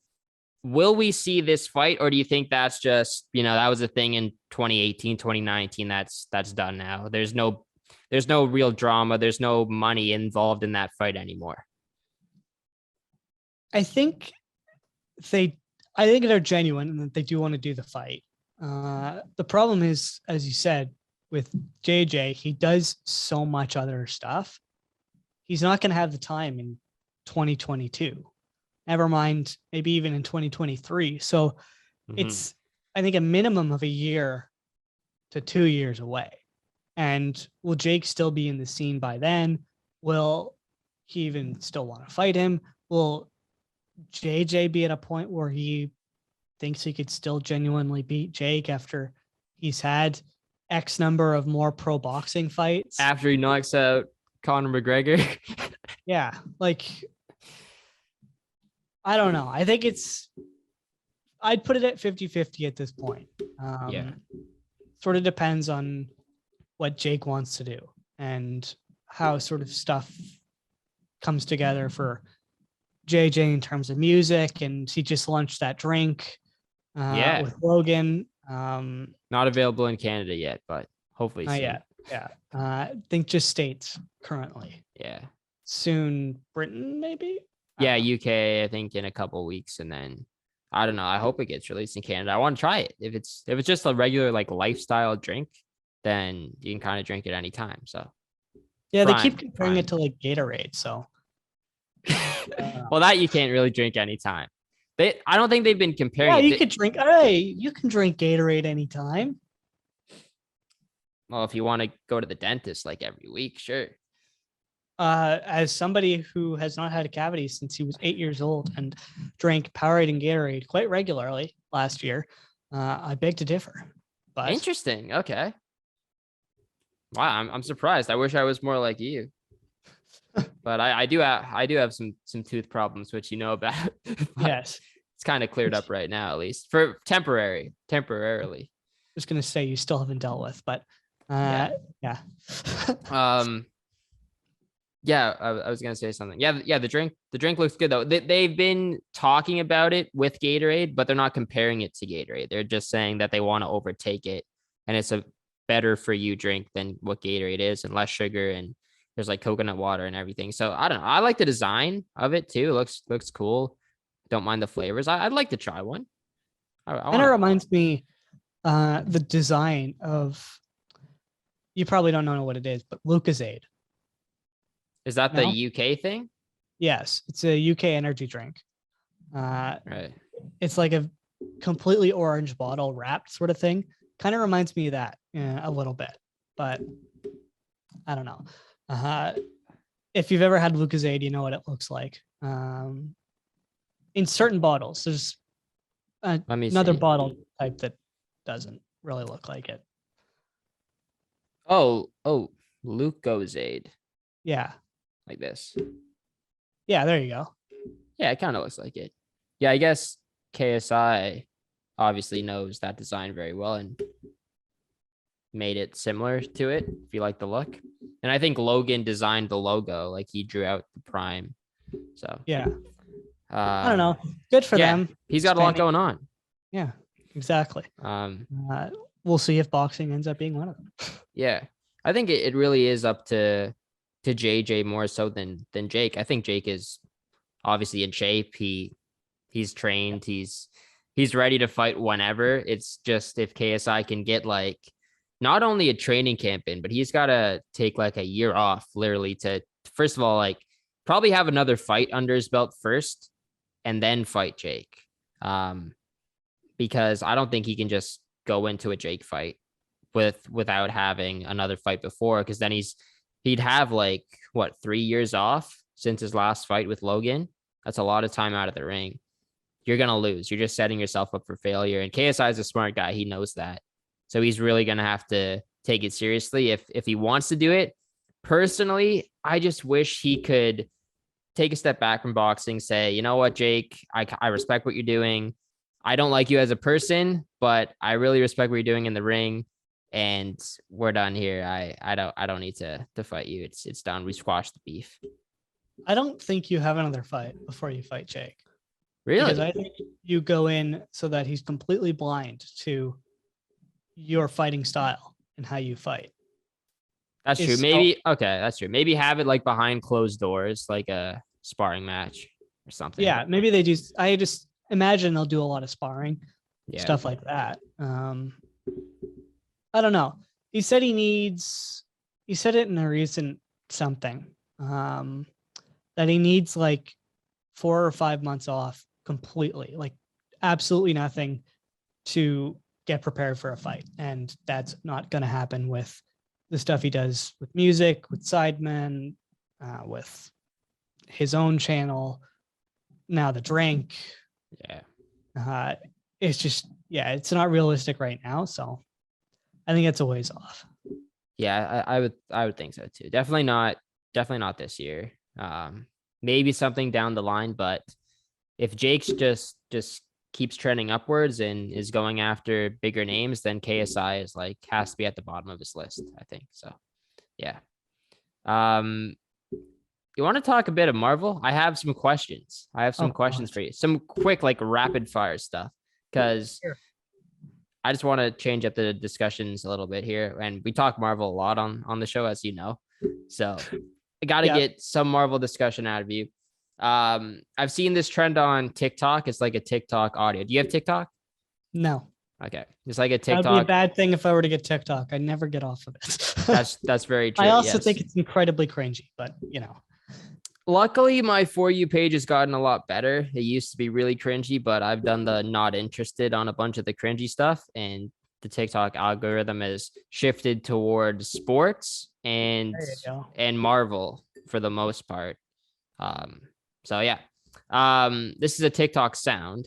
Will we see this fight, or do you think that's just, that was a thing in 2018, 2019? That's done now. There's no there's no real drama. There's no money involved in that fight anymore. I think they're genuine and that they do want to do the fight. The problem is, as you said, with JJ, he does so much other stuff. He's not going to have the time in 2022. Never mind, maybe even in 2023. So it's, I think, a minimum of a year to 2 years away. And will Jake still be in the scene by then? Will he even still want to fight him? Will JJ be at a point where he thinks he could still genuinely beat Jake after he's had X number of more pro boxing fights? After he knocks out Conor McGregor? Yeah, like, I don't know. I think I'd put it at 50-50 at this point. Sort of depends on what Jake wants to do and how sort of stuff comes together for JJ in terms of music. And he just launched that drink with Logan. Not available in Canada yet, but hopefully soon. Yet. Yeah. I think just States currently. Yeah. Soon Britain, maybe? Yeah, UK, I think in a couple of weeks. And then I don't know. I hope it gets released in Canada. I want to try it. If it's just a regular like lifestyle drink, then you can kind of drink it anytime. So yeah, they keep comparing it to like Gatorade. So well, that you can't really drink anytime. I don't think they've been comparing. Yeah, you could drink. Hey, you can drink Gatorade anytime. Well, if you want to go to the dentist like every week, sure. As somebody who has not had a cavity since he was 8 years old and drank Powerade and Gatorade quite regularly last year, I beg to differ. But interesting. Okay. Wow, I'm surprised. I wish I was more like you. But I do have some tooth problems, which you know about. Yes. It's kind of cleared up right now, at least for temporarily. Just gonna say you still haven't dealt with, but yeah. Yeah, I was gonna say something. Yeah, the drink looks good though. They've been talking about it with Gatorade, but they're not comparing it to Gatorade. They're just saying that they want to overtake it, and it's a better for you drink than what Gatorade is, and less sugar, and there's like coconut water and everything. So I don't know. I like the design of it too. It looks cool. Don't mind the flavors. I'd like to try one. And it reminds me, the design of, you probably don't know what it is, but Lucozade. Is that the UK thing? Yes, it's a UK energy drink. Right. It's like a completely orange bottle wrapped sort of thing. Kind of reminds me of that a little bit, but I don't know. If you've ever had Lucozade, you know what it looks like. In certain bottles, there's another bottle type that doesn't really look like it. Oh, Lucozade. Yeah. Like this. Yeah, there you go. Yeah, it kind of looks like it. Yeah, I guess KSI obviously knows that design very well and made it similar to it, if you like the look. And I think Logan designed the logo, like he drew out the prime. So yeah. I don't know. Good for them. He's got a lot going on. Yeah, exactly. We'll see if boxing ends up being one of them. Yeah. I think it really is up to JJ more so than Jake. I think Jake is obviously in shape. He's trained. He's ready to fight whenever. It's just if KSI can get like not only a training camp in, but he's got to take like a year off literally to, first of all, like probably have another fight under his belt first and then fight Jake. Because I don't think he can just go into a Jake fight without having another fight before, because then he'd have like 3 years off since his last fight with Logan. That's a lot of time out of the ring. You're going to lose. You're just setting yourself up for failure. And KSI is a smart guy. He knows that. So he's really going to have to take it seriously if he wants to do it. Personally, I just wish he could take a step back from boxing, say, you know what, Jake, I respect what you're doing. I don't like you as a person, but I really respect what you're doing in the ring. And we're done here. I don't need to fight you. It's done. We squashed the beef. I don't think you have another fight before you fight Jake. Really? Because I think you go in so that he's completely blind to your fighting style and how you fight. That's true. Maybe that's true. Maybe have it like behind closed doors, like a sparring match or something. Yeah, maybe they do. I just imagine they'll do a lot of sparring, stuff like that. I don't know. He said he said it in a recent something, that he needs like 4 or 5 months off completely, like absolutely nothing to get prepared for a fight. And that's not going to happen with the stuff he does with music, with Sidemen, with his own channel, now the drink. It's just, it's not realistic right now. So I think it's a ways off. Yeah, I would think so too. Definitely not this year. Maybe something down the line, but if Jake's just keeps trending upwards and is going after bigger names, then KSI is like has to be at the bottom of his list, I think. So yeah. You want to talk a bit of Marvel? I have some questions. Questions for you. Some quick, like rapid fire stuff. Because I just want to change up the discussions a little bit here. And we talk Marvel a lot on the show, as you know. So I got to get some Marvel discussion out of you. I've seen this trend on TikTok. It's like a TikTok audio. Do you have TikTok? No. Okay. It's like a TikTok. That would be a bad thing if I were to get TikTok. I never get off of it. That's very true. I also think it's incredibly cringy, but you know. Luckily, my For You page has gotten a lot better. It used to be really cringy, but I've done the not interested on a bunch of the cringy stuff. And the TikTok algorithm has shifted towards sports and Marvel for the most part. So yeah, this is a TikTok sound.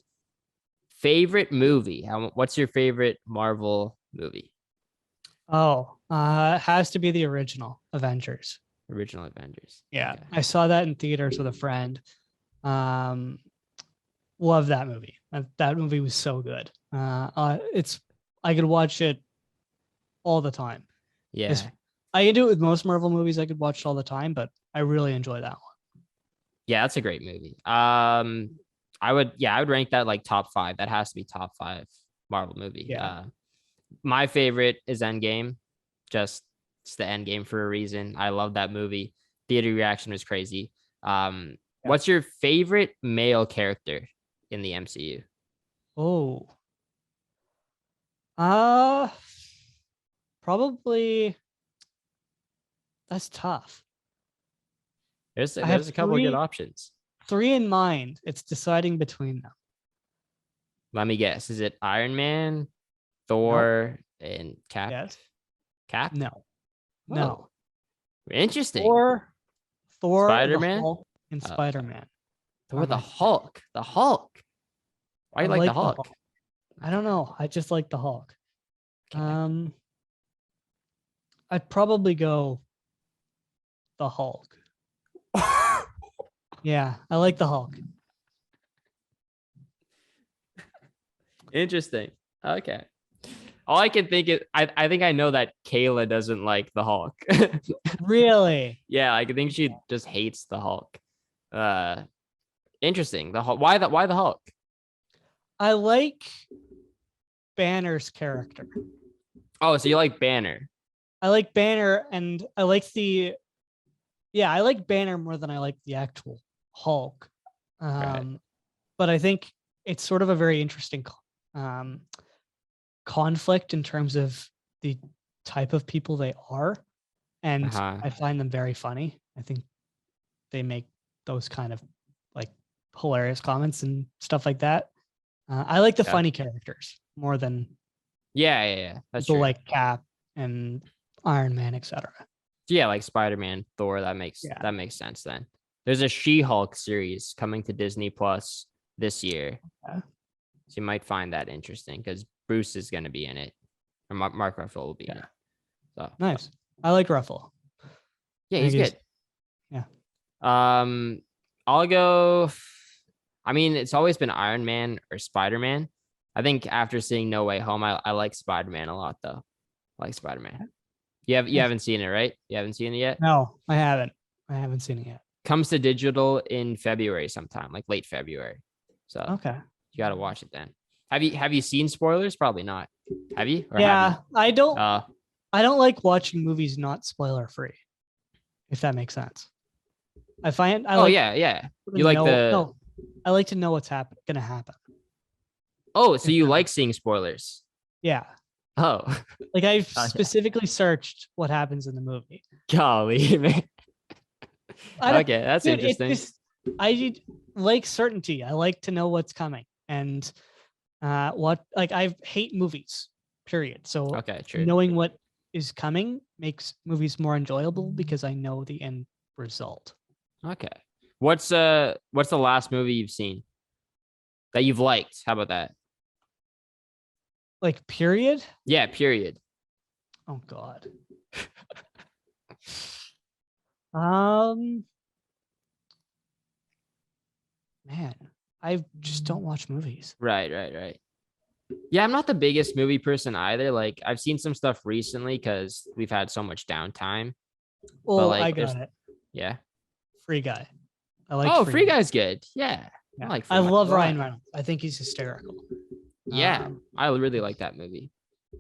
Favorite movie? What's your favorite Marvel movie? It has to be the original Avengers. Original Avengers. Yeah, okay. I saw that in theaters with a friend. Love that movie. That movie was so good. I could watch it all the time. Yeah, I can do it with most Marvel movies. I could watch all the time, but I really enjoy that one. Yeah, that's a great movie. I would rank that like top 5. That has to be top 5 Marvel movie. Yeah. My favorite is Endgame. Just it's the Endgame for a reason. I love that movie. Theater reaction was crazy. What's your favorite male character in the MCU? Probably. That's tough. There's a couple of good options. 3 in mind. It's deciding between them. Let me guess. Is it Iron Man, Thor, and Cap? Yes. Cap? No. Oh. No. Interesting. Thor, Spider-Man, and Spider-Man. Thor, the Hulk. The Hulk. Why do you like the Hulk? I don't know. I just like the Hulk. Okay. I'd probably go the Hulk. Yeah, I like the Hulk. Interesting. Okay. All I can think is I think I know that Kayla doesn't like the Hulk. Really? Yeah, I think she just hates the Hulk. Interesting. The Hulk. Why the Hulk? I like Banner's character. Oh, so you like Banner? I like Banner, and I like I like Banner more than I like the actual Hulk. Right. But I think it's sort of a very interesting conflict in terms of the type of people they are, and I find them very funny. I think they make those kind of like hilarious comments and stuff like that. I like the funny characters more than that's people true. like Cap and Iron Man, etc. Yeah, like Spider-Man, Thor. That makes sense. Then there's a She-Hulk series coming to Disney Plus this year, so you might find that interesting because Bruce is going to be in it, or Mark Ruffalo will be in it. So nice. I like Ruffalo. Yeah, he's good. Yeah. I'll go. I mean, it's always been Iron Man or Spider-Man. I think after seeing No Way Home, I like Spider-Man a lot, though. I like Spider-Man. You haven't seen it, right? You haven't seen it yet? No, I haven't. I haven't seen it yet. Comes to digital in February sometime, like late February. So okay, you got to watch it then. Have you seen spoilers? Probably not. Have you? Or yeah, have you? I don't. I don't like watching movies not spoiler free, if that makes sense. I find I like yeah. You like no, I like to know what's gonna happen. Oh, so you like seeing spoilers? Yeah. Oh. Like I've specifically searched what happens in the movie. Golly, man. Okay, that's interesting. I like certainty. I like to know what's coming. And I hate movies, period. So true. Knowing what is coming makes movies more enjoyable because I know the end result. Okay. What's the last movie you've seen that you've liked? How about that? Like period? Yeah, period. Oh God. Man, I just don't watch movies. Right. Yeah, I'm not the biggest movie person either. Like I've seen some stuff recently because we've had so much downtime. Oh, I got it. Yeah. Free Guy. I like. Oh, Free Guy's good. Yeah. I love Ryan Reynolds. I think he's hysterical. Yeah, I really like that movie.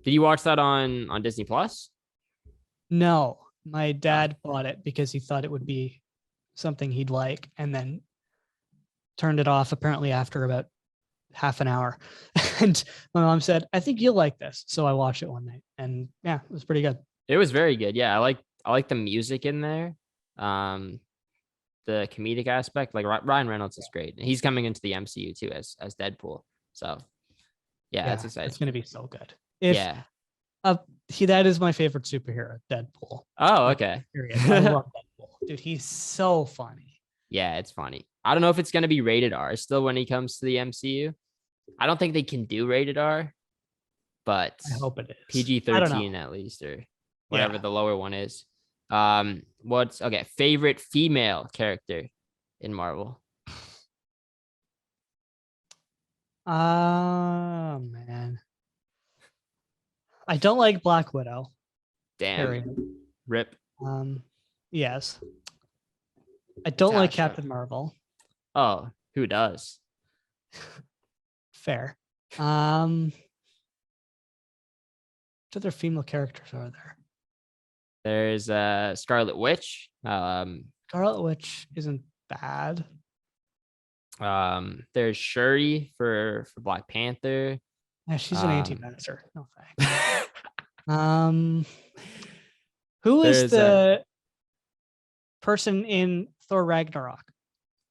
Did you watch that on Disney Plus? No, my dad bought it because he thought it would be something he'd like, and then turned it off apparently after about half an hour. And my mom said, "I think you'll like this." So I watched it one night, and yeah, it was pretty good. It was very good. Yeah, I like the music in there. The comedic aspect, like Ryan Reynolds is great. He's coming into the MCU too as Deadpool. So yeah, that's exciting. It's gonna be so good. That is my favorite superhero, Deadpool. Oh, okay. I love Deadpool. Dude, he's so funny. Yeah, it's funny. I don't know if it's gonna be rated R still when he comes to the MCU. I don't think they can do rated R, but I hope it is PG-13 at least, or whatever the lower one is. Favorite female character in Marvel? Man. I don't like Black Widow. Damn. Period. Rip. Yes. I don't like Captain Marvel. Oh, who does? Fair. What other female characters are there? There's Scarlet Witch. Scarlet Witch isn't bad. There's Shuri for Black Panther. Yeah, she's an anti-vaxxer. No thanks. Who is the person in Thor Ragnarok?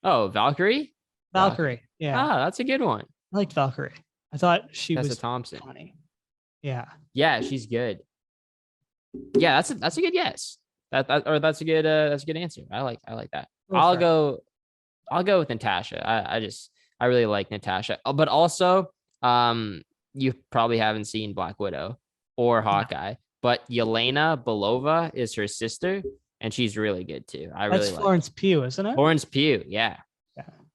Oh, Valkyrie. Yeah. Ah, that's a good one. I liked Valkyrie. I thought she was Thompson. Funny. Yeah. Yeah, she's good. Yeah, that's a good yes. That's a good answer. I like that. I'll go with Natasha. I really like Natasha. But also, you probably haven't seen Black Widow or Hawkeye, but Yelena Belova is her sister, and she's really good too. That's Florence Pugh, isn't it? Florence Pugh, yeah.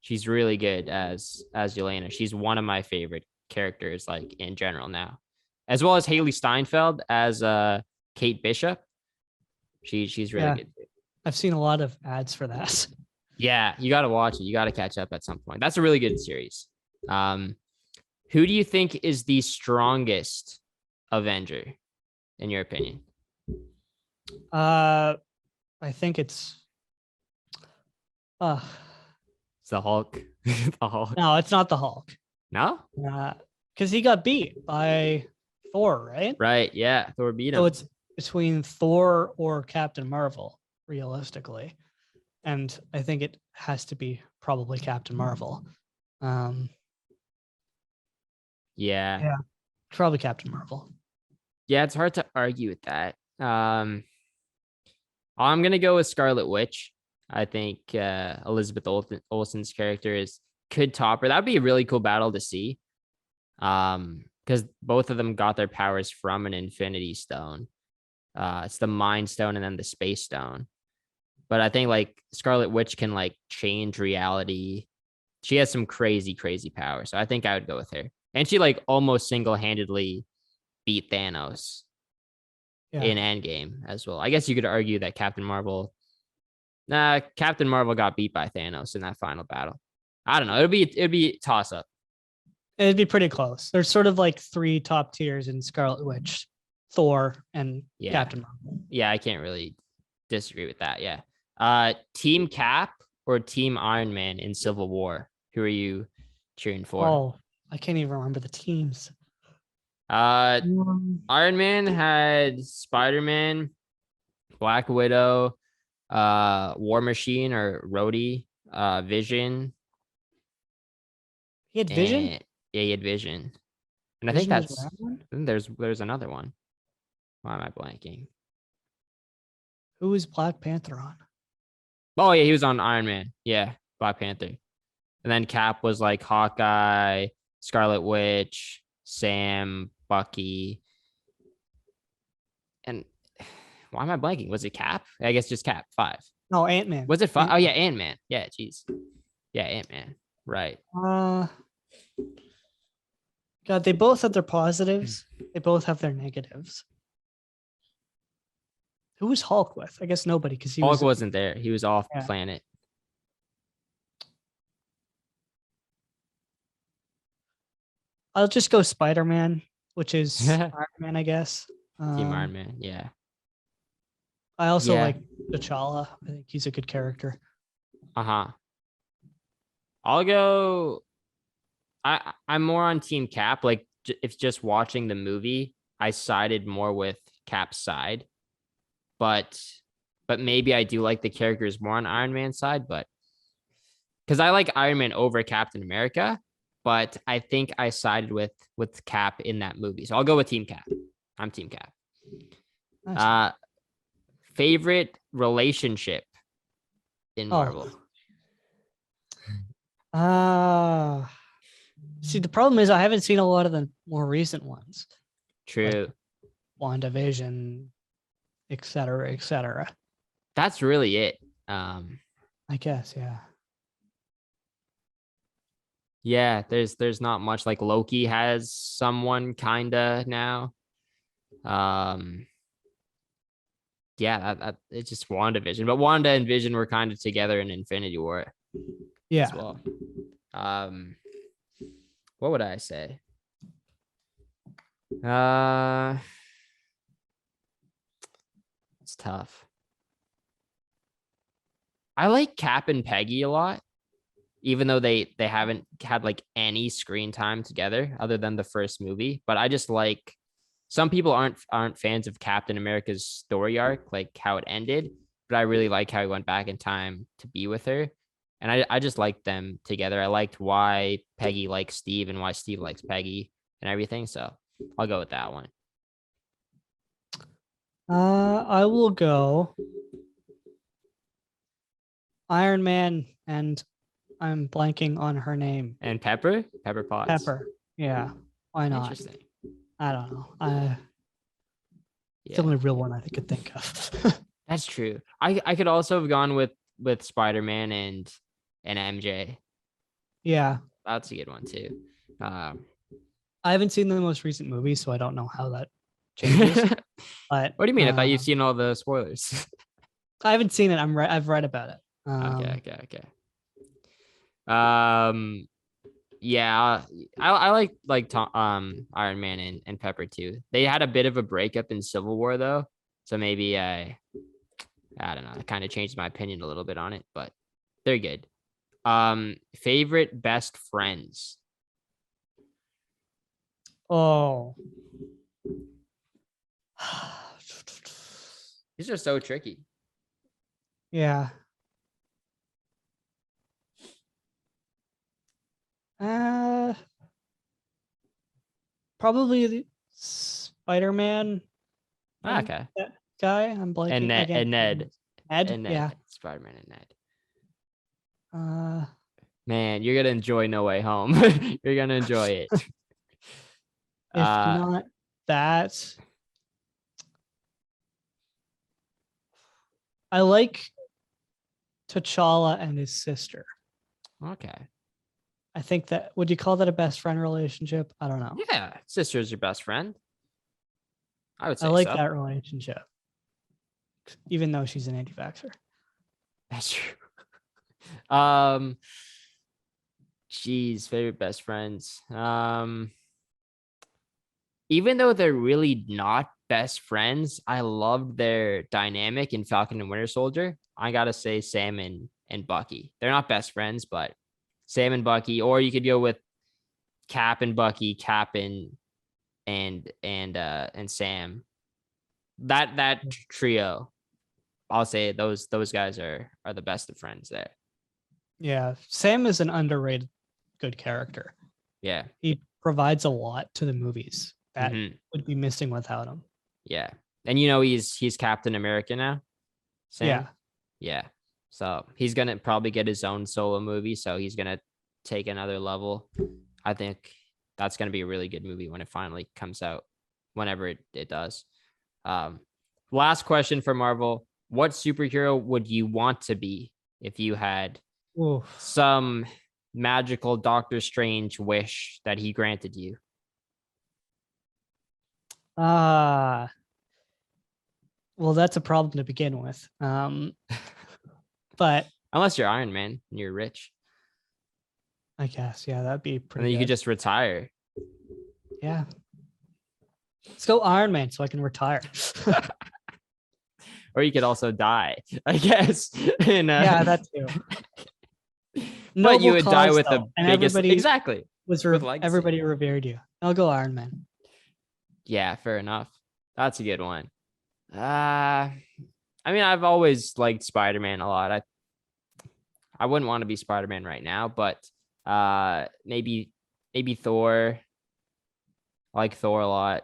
She's really good as Yelena. She's one of my favorite characters, like in general now, as well as Haley Steinfeld as Kate Bishop. She's really good too. I've seen a lot of ads for that. Yeah, you got to watch it. You got to catch up at some point. That's a really good series. Who do you think is the strongest Avenger, in your opinion? I think it's the Hulk. The Hulk. No, it's not the Hulk. No? Because he got beat by Thor, right? Right, yeah. Thor beat him. So it's between Thor or Captain Marvel, realistically. And I think it has to be probably Captain Marvel. Yeah, probably Captain Marvel. Yeah, it's hard to argue with that. I'm gonna go with Scarlet Witch. I think Elizabeth Olsen's character could top her. That'd be a really cool battle to see. Because both of them got their powers from an Infinity Stone. It's the Mind Stone and then the Space Stone. But I think like Scarlet Witch can like change reality. She has some crazy, crazy power. So I think I would go with her. And she like almost single-handedly beat Thanos in Endgame as well. I guess you could argue that Captain Marvel got beat by Thanos in that final battle. I don't know. It'd be toss up. It'd be pretty close. There's sort of like 3 top tiers in Scarlet Witch. Thor and Yeah. Captain Marvel. Yeah, I can't really disagree with that. Yeah. Team Cap or Team Iron Man in Civil War? Who are you cheering for? Oh, I can't even remember the teams. Iron Man had Spider-Man, Black Widow, War Machine or Rhodey, Vision. He had Vision? Yeah, he had Vision. And Vision I was think around? there's another one. Why am I blanking? Who was Black Panther on? Oh yeah, he was on Iron Man. Yeah, Black Panther. And then Cap was like Hawkeye, Scarlet Witch, Sam, Bucky. And why am I blanking? Was it Cap? I guess just Cap. 5. No, Ant-Man. Was it 5? Oh yeah, Ant-Man. Yeah, jeez. Yeah, Ant-Man. Right. God, they both have their positives. They both have their negatives. Who was Hulk with? I guess nobody, because Hulk wasn't there. He was off Yeah. planet. I'll just go Spider-Man, which is Iron Man, I guess. Team Iron Man. Yeah. I also like T'Challa. I think he's a good character. Uh-huh. I'll go. I'm more on Team Cap. Like, if just watching the movie, I sided more with Cap's side. But maybe I do like the characters more on Iron Man's side. But because I like Iron Man over Captain America, but I think I sided with Cap in that movie. So I'll go with Team Cap. I'm Team Cap. Nice. Favorite relationship in Marvel? See, the problem is I haven't seen a lot of the more recent ones. True. Like WandaVision, et cetera, et cetera. That's really it. I guess, yeah. Yeah, there's not much. Like Loki has someone kinda now. Yeah, it's just WandaVision. But Wanda and Vision were kind of together in Infinity War. Yeah. As well. What would I say? It's tough. I like Cap and Peggy a lot, even though they haven't had like any screen time together other than the first movie. But I just like, some people aren't fans of Captain America's story arc, like how it ended, but I really like how he went back in time to be with her. And I just liked them together. I liked why Peggy likes Steve and why Steve likes Peggy and everything. So I'll go with that one. I will go Iron Man, and I'm blanking on her name. And Pepper Potts. Pepper. Yeah. Why not? Interesting. I don't know. It's the only real one I could think of. That's true. I could also have gone with Spider-Man and MJ. Yeah. That's a good one too. I haven't seen the most recent movie, so I don't know how that changes. But what do you mean? I thought you've seen all the spoilers. I haven't seen it. I've read about it. Okay. Yeah, I like Iron Man and Pepper too. They had a bit of a breakup in Civil War though, so maybe I don't know. It kind of changed my opinion a little bit on it, but they're good. Favorite best friends? Oh. These are so tricky. Yeah. Probably the Spider-Man. Okay. That guy. I'm blanking. And Ned. Yeah. Spider-Man and Ned. Uh, Man, you're gonna enjoy No Way Home. You're gonna enjoy it. If not that, I like T'Challa and his sister. Okay. I think that, would you call that a best friend relationship? I don't know. Yeah, sister's your best friend. I would say I like so. that relationship, even though she's an anti-vaxxer. That's true. Geez, favorite best friends. even though they're really not best friends, I loved their dynamic in Falcon and Winter Soldier. I gotta say Sam and Bucky. They're not best friends, but Sam and Bucky, or you could go with Cap and Bucky, Cap and Sam. That trio, I'll say those guys are the best of friends there. Yeah, Sam is an underrated good character. Yeah, he provides a lot to the movies that would be missing without him. Yeah, and you know he's Captain America now. Sam? Yeah. So he's gonna probably get his own solo movie. So he's gonna take another level. I think that's gonna be a really good movie when it finally comes out, whenever it does. Last question for Marvel: what superhero would you want to be if you had some magical Doctor Strange wish that he granted you? Well, that's a problem to begin with. But unless you're Iron Man and you're rich, I guess, yeah, that'd be pretty. And then you could just retire. Yeah. Let's go Iron Man so I can retire. Or you could also die, I guess. Yeah, that too. But you would die with the biggest. Exactly. Everybody revered you. I'll go Iron Man. Yeah, fair enough. That's a good one. I mean, I've always liked Spider-Man a lot. I wouldn't want to be Spider-Man right now, but maybe Thor. I like Thor a lot.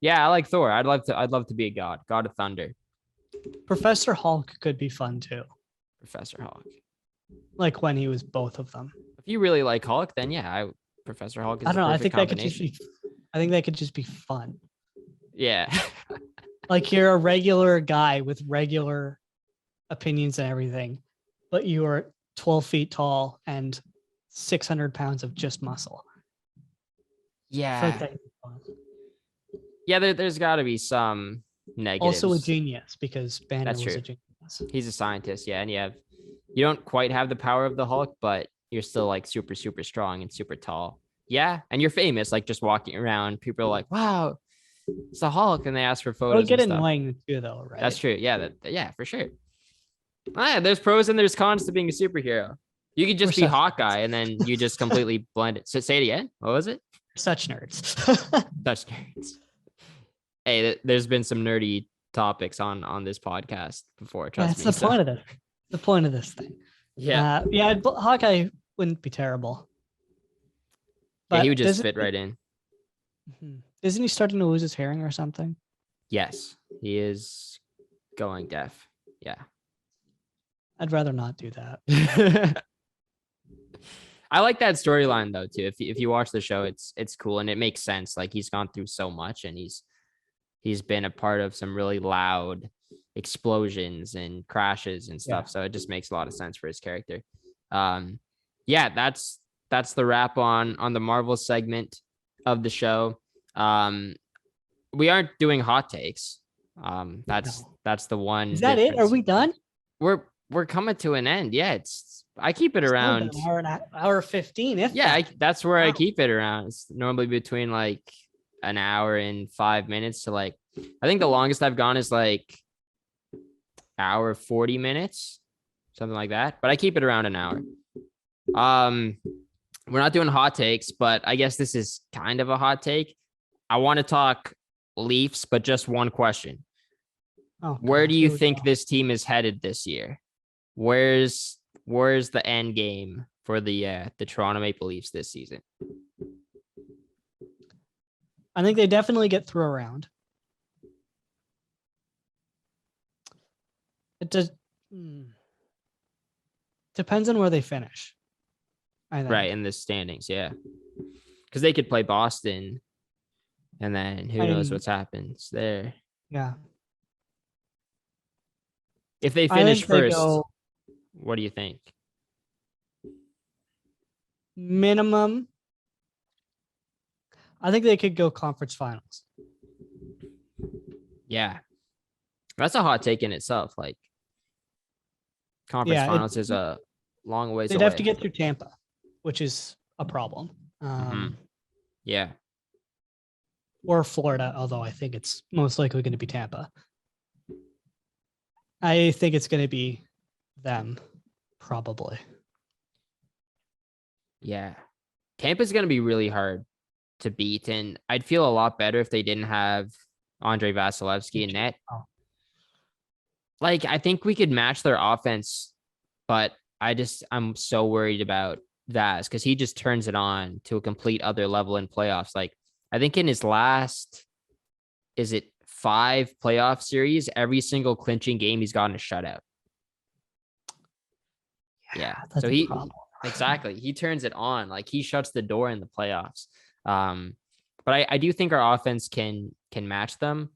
Yeah, I like Thor. I'd love to be a god of thunder. Professor Hulk could be fun too. Professor Hulk. Like when he was both of them. If you really like Hulk, then yeah, Professor Hulk is I don't know. I think that could just be fun. Yeah. Like you're a regular guy with regular opinions and everything, but you are 12 feet tall and 600 pounds of just muscle. Yeah. Yeah, there's got to be some negatives. Also a genius, because Banner was a genius. He's a scientist, yeah, and you don't quite have the power of the Hulk, but you're still like super, super strong and super tall. Yeah, and you're famous, like just walking around. People are like, "Wow, it's the Hulk," and they ask for photos. It'll get annoying too, though, right? That's true. Yeah, yeah, for sure. There's pros and there's cons to being a superhero. You could just be Hawkeye, and then you just completely blend it. So say it again. What was it? Such nerds. Such nerds. Hey, there's been some nerdy topics on this podcast before. Trust me. That's the point of this. The point of this thing. Yeah. Hawkeye wouldn't be terrible. But yeah, he would just fit right in. Isn't he starting to lose his hearing or something? Yes, he is going deaf. Yeah. I'd rather not do that. I like that storyline though too. If you watch the show, it's cool and it makes sense. Like he's gone through so much and he's been a part of some really loud explosions and crashes and stuff. Yeah. So it just makes a lot of sense for his character. Yeah, that's the wrap on the Marvel segment of the show. We aren't doing hot takes. That's the one. Is that difference. It? Are we done? We're coming to an end. Yeah, I keep it around hour 15. That's where I keep it around. It's normally between like an hour and 5 minutes to like, I think the longest I've gone is like hour 40 minutes, something like that. But I keep it around an hour. We're not doing hot takes, but I guess this is kind of a hot take. I want to talk Leafs, but just one question. Where do you think this team is headed this year? Where's the end game for the Toronto Maple Leafs this season? I think they definitely get through a round. It does depends on where they finish. I think. Right, in the standings, yeah. Because they could play Boston, and then who knows what's happens there. Yeah. If they finish first, what do you think? Minimum. I think they could go conference finals. Yeah. That's a hot take in itself. Like, conference finals is a long ways away. They'd have to get through Tampa, which is a problem. Yeah. Or Florida, although I think it's most likely going to be Tampa. I think it's going to be them, probably. Yeah. Tampa's going to be really hard to beat, and I'd feel a lot better if they didn't have Andre Vasilevsky in net. Oh. Like, I think we could match their offense, but I'm so worried about Vaz because he just turns it on to a complete other level in playoffs. Like, I think in his last, is it 5 playoff series, every single clinching game he's gotten a shutout. Yeah. That's So a problem. exactly. He turns it on. Like, he shuts the door in the playoffs. But I do think our offense can match them.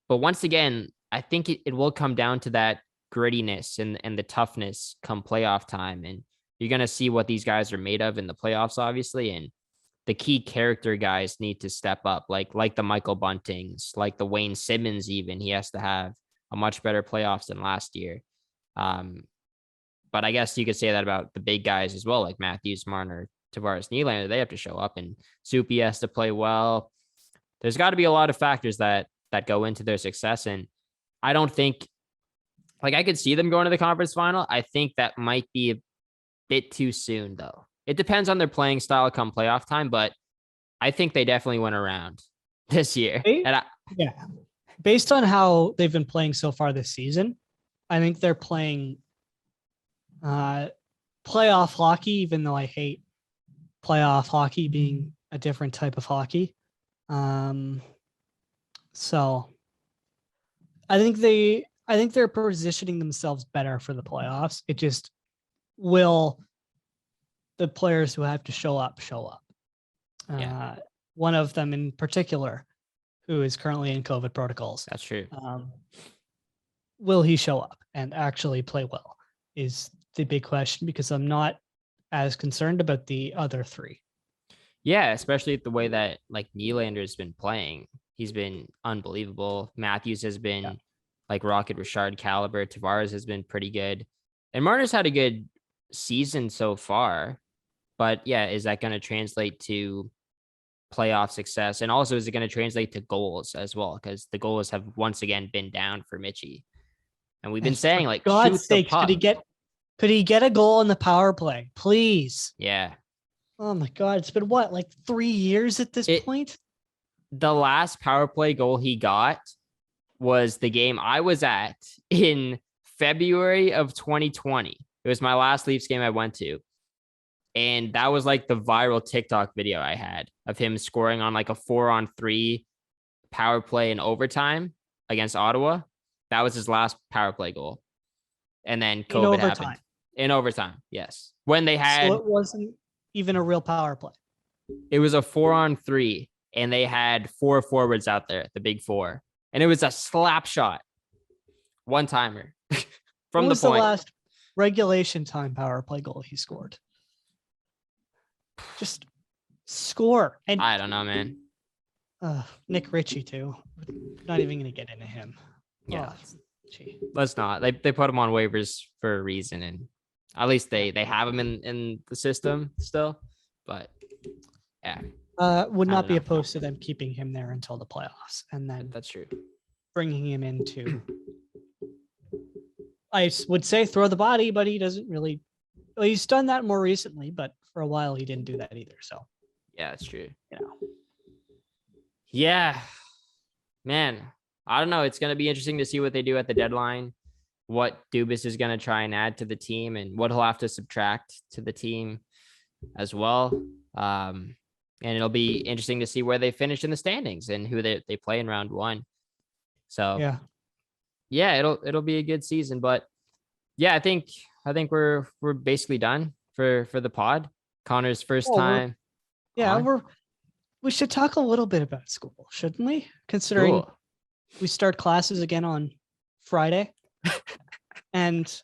But once again, I think it will come down to that grittiness and the toughness come playoff time. And you're going to see what these guys are made of in the playoffs, obviously. And the key character guys need to step up, like the Michael Buntings, like the Wayne Simmons, even. He has to have a much better playoffs than last year. But I guess you could say that about the big guys as well, like Matthews, Marner, Tavares, Nylander. They have to show up, and Soupy has to play well. There's got to be a lot of factors that go into their success. And I don't think, like, I could see them going to the conference final. I think that might be a bit too soon, though. It depends on their playing style come playoff time, but I think they definitely went around this year. Yeah. Based on how they've been playing so far this season, I think they're playing playoff hockey, even though I hate playoff hockey being a different type of hockey. So I think they're positioning themselves better for the playoffs. It just will the players who have to show up. Yeah. One of them in particular, who is currently in COVID protocols. That's true. Will he show up and actually play well is the big question, because I'm not as concerned about the other 3. Yeah, especially the way that, like, Nylander's been playing. He's been unbelievable. Matthews has been like Rocket Richard caliber. Tavares has been pretty good. And Marner's had a good season so far. But yeah, is that going to translate to playoff success? And also, is it going to translate to goals as well? Because the goals have once again been down for Mitchie. And we've been saying, like, God's shoot sake, the puck. could he get a goal in the power play, please? Yeah. Oh my God, it's been what, like 3 years at this point? The last power play goal he got was the game I was at in February of 2020. It was my last Leafs game I went to. And that was like the viral TikTok video I had of him scoring on like a 4-on-3 power play in overtime against Ottawa. That was his last power play goal. And then COVID happened. In overtime, yes. When they had... So it wasn't even a real power play. It was a 4-on-3, and they had 4 forwards out there, the big 4. And it was a slap shot. One-timer from the point. What was the last regulation time power play goal he scored? Just score. And I don't know, man. Nick Ritchie too. Not even going to get into him. Yeah. Let's not. They put him on waivers for a reason, and at least they have him in the system still. But yeah. Would not be opposed to them keeping him there until the playoffs, and then that's true. Bringing him into, I would say, throw the body, but he doesn't really. Well, he's done that more recently, but for a while he didn't do that either. So yeah, that's true. Yeah, man. I don't know. It's going to be interesting to see what they do at the deadline, what Dubas is going to try and add to the team, and what he'll have to subtract to the team as well. And it'll be interesting to see where they finish in the standings and who they play in round 1. So yeah, it'll be a good season. But yeah, I think we're basically done for the pod. Connor's first time. We should talk a little bit about school, shouldn't we? Considering we start classes again on Friday, and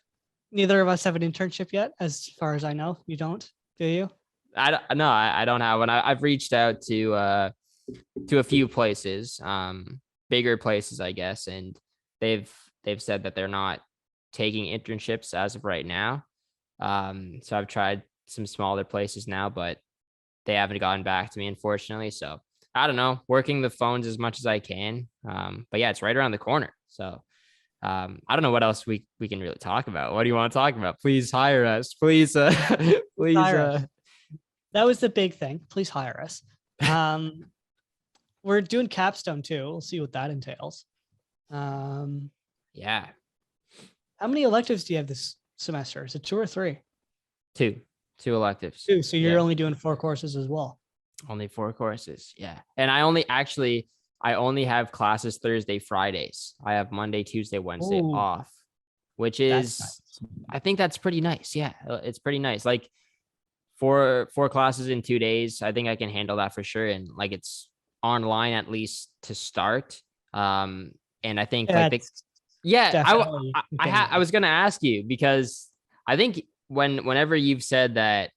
neither of us have an internship yet, as far as I know. You don't, do you? I don't have one. I've reached out to a few places, bigger places, I guess, and they've said that they're not taking internships as of right now. So I've tried some smaller places now, but they haven't gotten back to me, unfortunately. So I don't know, working the phones as much as I can. But yeah, it's right around the corner. So I don't know what else we can really talk about. What do you want to talk about? Please hire us. Please, please. That was the big thing. Please hire us. We're doing capstone too. We'll see what that entails. Yeah. How many electives do you have this semester? Is it 2 or 3? Two electives. 2. So you're only doing 4 courses as well. Only 4 courses. Yeah. And I only have classes Thursday, Fridays. I have Monday, Tuesday, Wednesday off, which is, nice. I think that's pretty nice. Yeah. It's pretty nice. Like 4 classes in 2 days. I think I can handle that for sure. And like, it's online at least to start. And I think I was going to ask you, because I think whenever you've said that,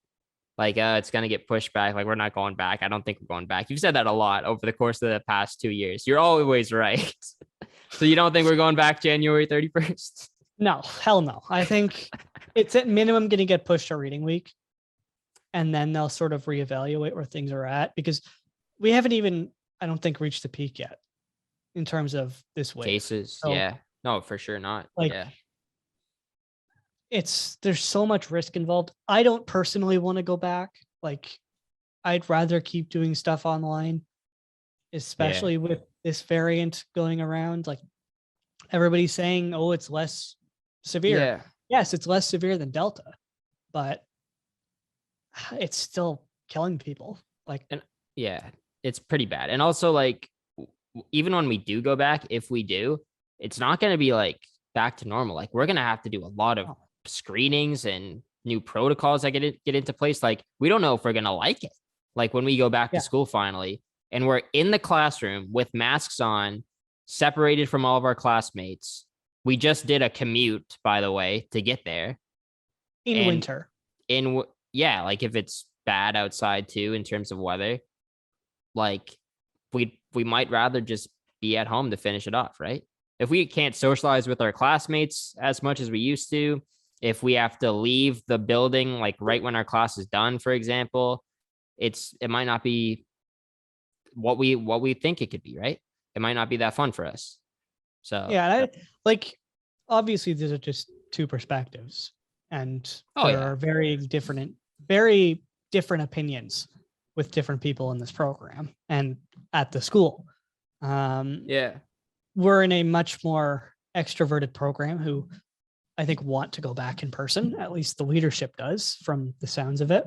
like, it's going to get pushed back, like we're not going back, I don't think we're going back. You've said that a lot over the course of the past 2 years. You're always right. So you don't think we're going back January 31st? No, hell no. I think it's at minimum going to get pushed to reading week. And then they'll sort of reevaluate where things are at, because we haven't even, I don't think, reached the peak yet in terms of this wave. Cases. So, yeah. No, for sure not. Like, yeah. There's so much risk involved. I don't personally want to go back. Like, I'd rather keep doing stuff online, especially with this variant going around. Like, everybody's saying, oh, it's less severe. Yeah. Yes, it's less severe than Delta, but it's still killing people. Like, and yeah, it's pretty bad. And also, like, even when we do go back, if we do, it's not going to be like back to normal. Like, we're going to have to do a lot of screenings and new protocols that get into place. Like, we don't know if we're going to like it. Like, when we go back to school finally, and we're in the classroom with masks on, separated from all of our classmates. We just did a commute, by the way, to get there. In winter. Like, if it's bad outside too, in terms of weather, like, we might rather just be at home to finish it off, right? If we can't socialize with our classmates as much as we used to, if we have to leave the building, like right when our class is done, for example, it might not be what we think it could be, right? It might not be that fun for us. So yeah, like, obviously these are just 2 perspectives, and there are very different opinions with different people in this program and at the school. We're in a much more extroverted program who I think want to go back in person. At least the leadership does, from the sounds of it.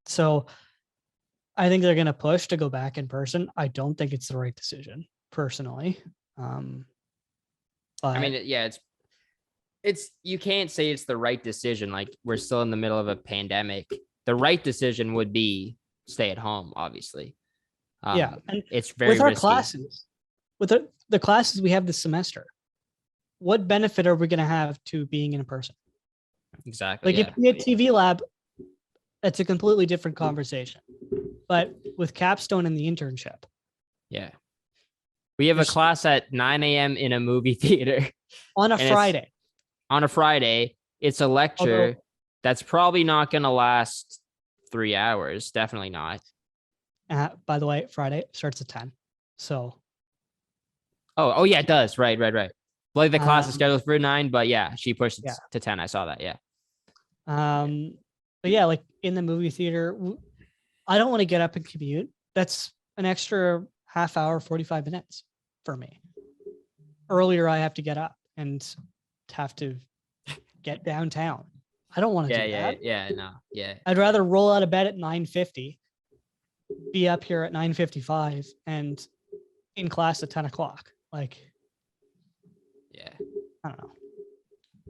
So I think they're going to push to go back in person. I don't think it's the right decision, personally. But I mean, yeah, it's you can't say it's the right decision. Like, we're still in the middle of a pandemic. The right decision would be stay at home, obviously. And it's very with our risky. classes, with the classes we have this semester, what benefit are we going to have to being in person? Exactly. Like, if we had TV lab, that's a completely different conversation. But with capstone and the internship, we have a class at 9 a.m. in a movie theater on a Friday. On a Friday, it's a lecture that's probably not going to last 3 hours. Definitely not. By the way, Friday starts at 10. So. Oh yeah, it does. Right. Like, the class is scheduled for 9, but yeah, she pushed it to 10. I saw that. Yeah. But yeah, like, in the movie theater, I don't want to get up and commute. That's an extra half hour, 45 minutes for me. Earlier, I have to get up and have to get downtown. I don't want to do that. I'd rather roll out of bed at 9:50, be up here at 9:55, and in class at 10 o'clock. Like, I don't know.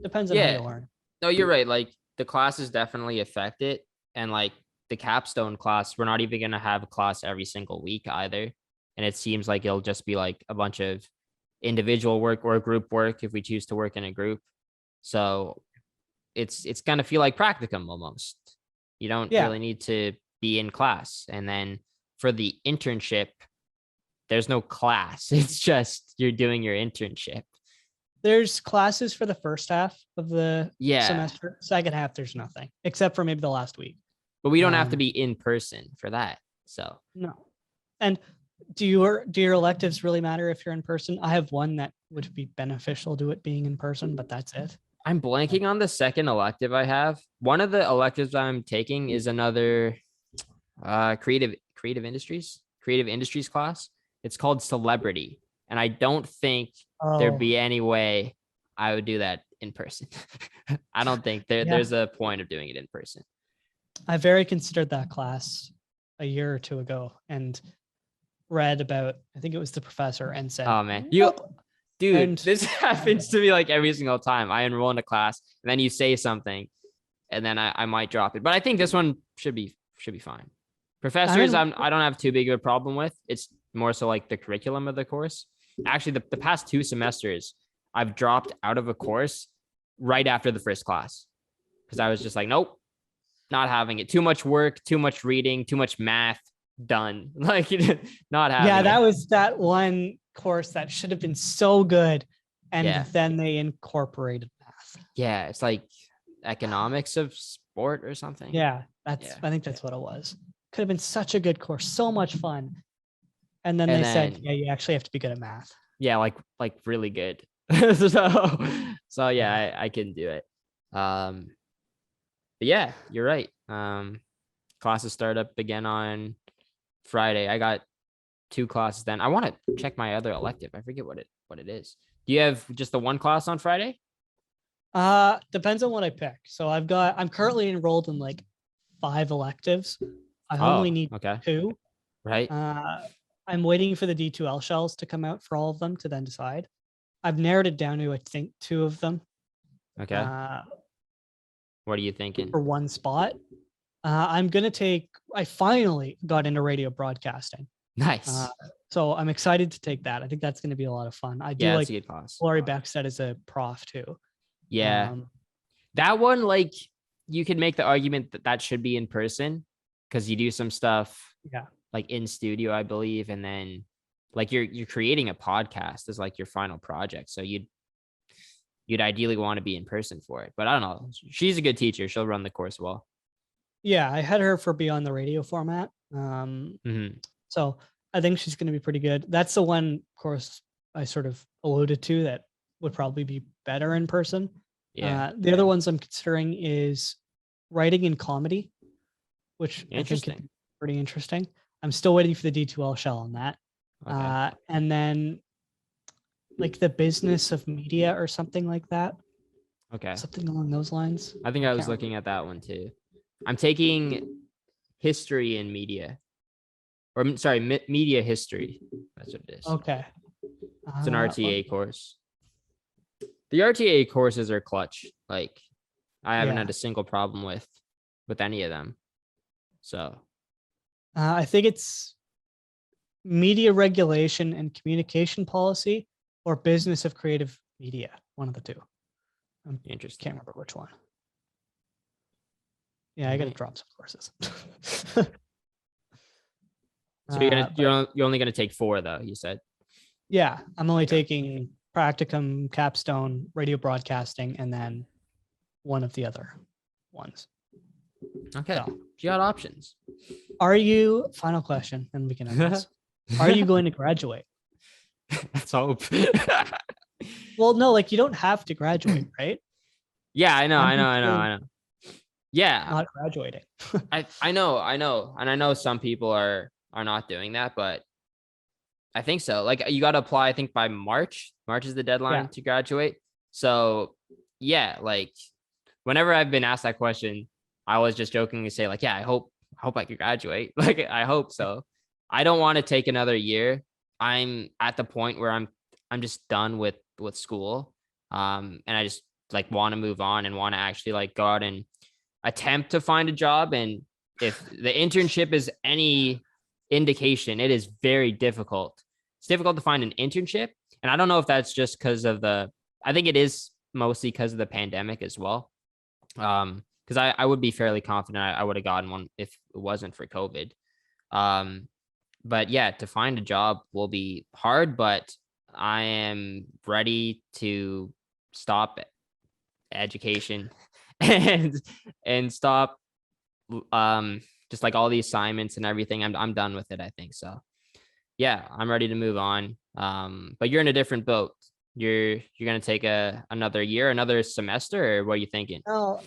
Depends on how you learn. No, you're right. Like, the classes definitely affect it. And like, the capstone class, we're not even going to have a class every single week either. And it seems like it'll just be like a bunch of individual work or group work if we choose to work in a group. So it's going to feel like practicum almost. You don't really need to be in class. And then for the internship, there's no class. It's just you're doing your internship. There's classes for the first half of the semester. Second half, there's nothing, except for maybe the last week. but we don't have to be in person for that. So no. And do your electives really matter if you're in person? I have one that would be beneficial to it being in person, but that's it. I'm blanking on the second elective I have. One of the electives I'm taking is another creative industries class. It's called celebrity. And I don't think there'd be any way I would do that in person. I don't think there's a point of doing it in person. I very considered that class a year or two ago and read about, I think it was the professor, and said, oh man, dude, this happens to me like every single time I enroll in a class and then you say something and then I might drop it. But I think this one should be fine. Professors, I don't have too big of a problem with. It's more so like the curriculum of the course. Actually, the past 2 semesters, I've dropped out of a course right after the first class because I was just like, nope, not having it. Too much work, too much reading, too much math. Done. Like not having. Yeah, that was that one course that should have been so good, and then they incorporated math. Yeah, it's like economics of sport or something. Yeah, I think that's what it was. Could have been such a good course, so much fun. And then they said, yeah, you actually have to be good at math. Yeah, like really good. so yeah, I can do it. But yeah, you're right. Classes start up again on Friday. I got 2 classes then. I want to check my other elective. I forget what it is. Do you have just the one class on Friday? Depends on what I pick. So I'm currently enrolled in like 5 electives. I only need 2. Right. I'm waiting for the D2L shells to come out for all of them to then decide. I've narrowed it down to, I think, 2 of them. Okay. What are you thinking? For one spot. I finally got into radio broadcasting. Nice. So I'm excited to take that. I think that's going to be a lot of fun. I do like Laurie Beckstead as a prof too. Yeah. That one, like, you could make the argument that should be in person because you do some stuff like in studio, I believe. And then like you're creating a podcast as like your final project. So you'd ideally want to be in person for it. But I don't know. She's a good teacher. She'll run the course well. Yeah, I had her for Beyond the Radio format. So I think she's going to be pretty good. That's the one course I sort of alluded to that would probably be better in person. Yeah. The other ones I'm considering is writing and comedy, which I think could be pretty interesting. I'm still waiting for the D2L shell on that. Okay. And then like the business of media or something like that. Okay. Something along those lines. I think I was looking at that one too. I'm taking history in media. Or sorry, media history. That's what it is. Okay. It's an RTA course. The RTA courses are clutch. Like I haven't had a single problem with any of them. So I think it's media regulation and communication policy or business of creative media. One of the 2. Interesting. Can't remember which one. Yeah, I got to drop some courses. So you're only gonna take 4 though, you said? Yeah, I'm only taking practicum, capstone, radio broadcasting, and then one of the other ones. Okay, so, you got options. Final question, and we can end this. Are you going to graduate? Let's hope. Well, no, like you don't have to graduate, right? Yeah, I know. Yeah, not graduating. I know, and I know some people are not doing that, but I think so. Like you got to apply, I think by March. March is the deadline to graduate. So yeah, like whenever I've been asked that question, I was just jokingly say like, yeah, I hope I could graduate. Like I hope so. I don't want to take another year. I'm at the point where I'm just done with school. And I just like want to move on and want to actually like go out and attempt to find a job. And if the internship is any indication, it is very difficult. It's difficult to find an internship. And I don't know if that's just because of I think it is mostly because of the pandemic as well. Because I would be fairly confident I would have gotten one if it wasn't for COVID. But yeah, to find a job will be hard, but I am ready to stop education and stop just like all the assignments and everything. I'm done with it, I think. So yeah, I'm ready to move on. But you're in a different boat. You're gonna take another year, another semester, or what are you thinking? Oh,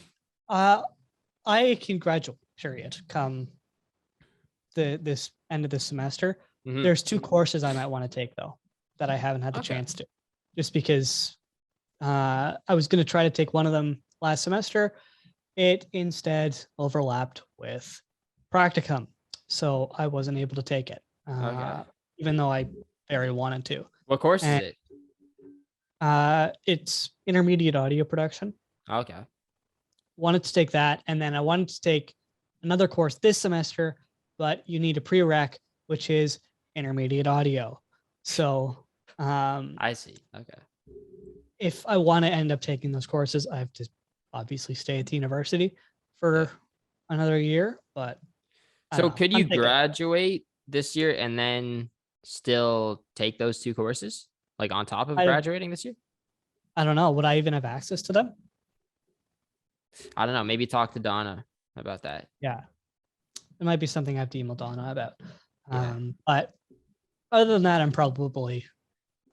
I can graduate, period, come this end of the semester. Mm-hmm. There's 2 courses I might want to take though that I haven't had the chance to, just because I was going to try to take one of them last semester. It instead overlapped with practicum, so I wasn't able to take it, even though I very wanted to. What course is it? It's intermediate audio production. Okay. Wanted to take that, and then I wanted to take another course this semester, but you need a prereq, which is intermediate audio. So I see. Okay. If I want to end up taking those courses, I have to obviously stay at the university for another year. But so could you graduate this year and then still take those 2 courses, like on top of graduating this year? I don't know. Would I even have access to them? I don't know. Maybe talk to Donna about that. Yeah. It might be something I have to email Donna about. But other than that, I'm probably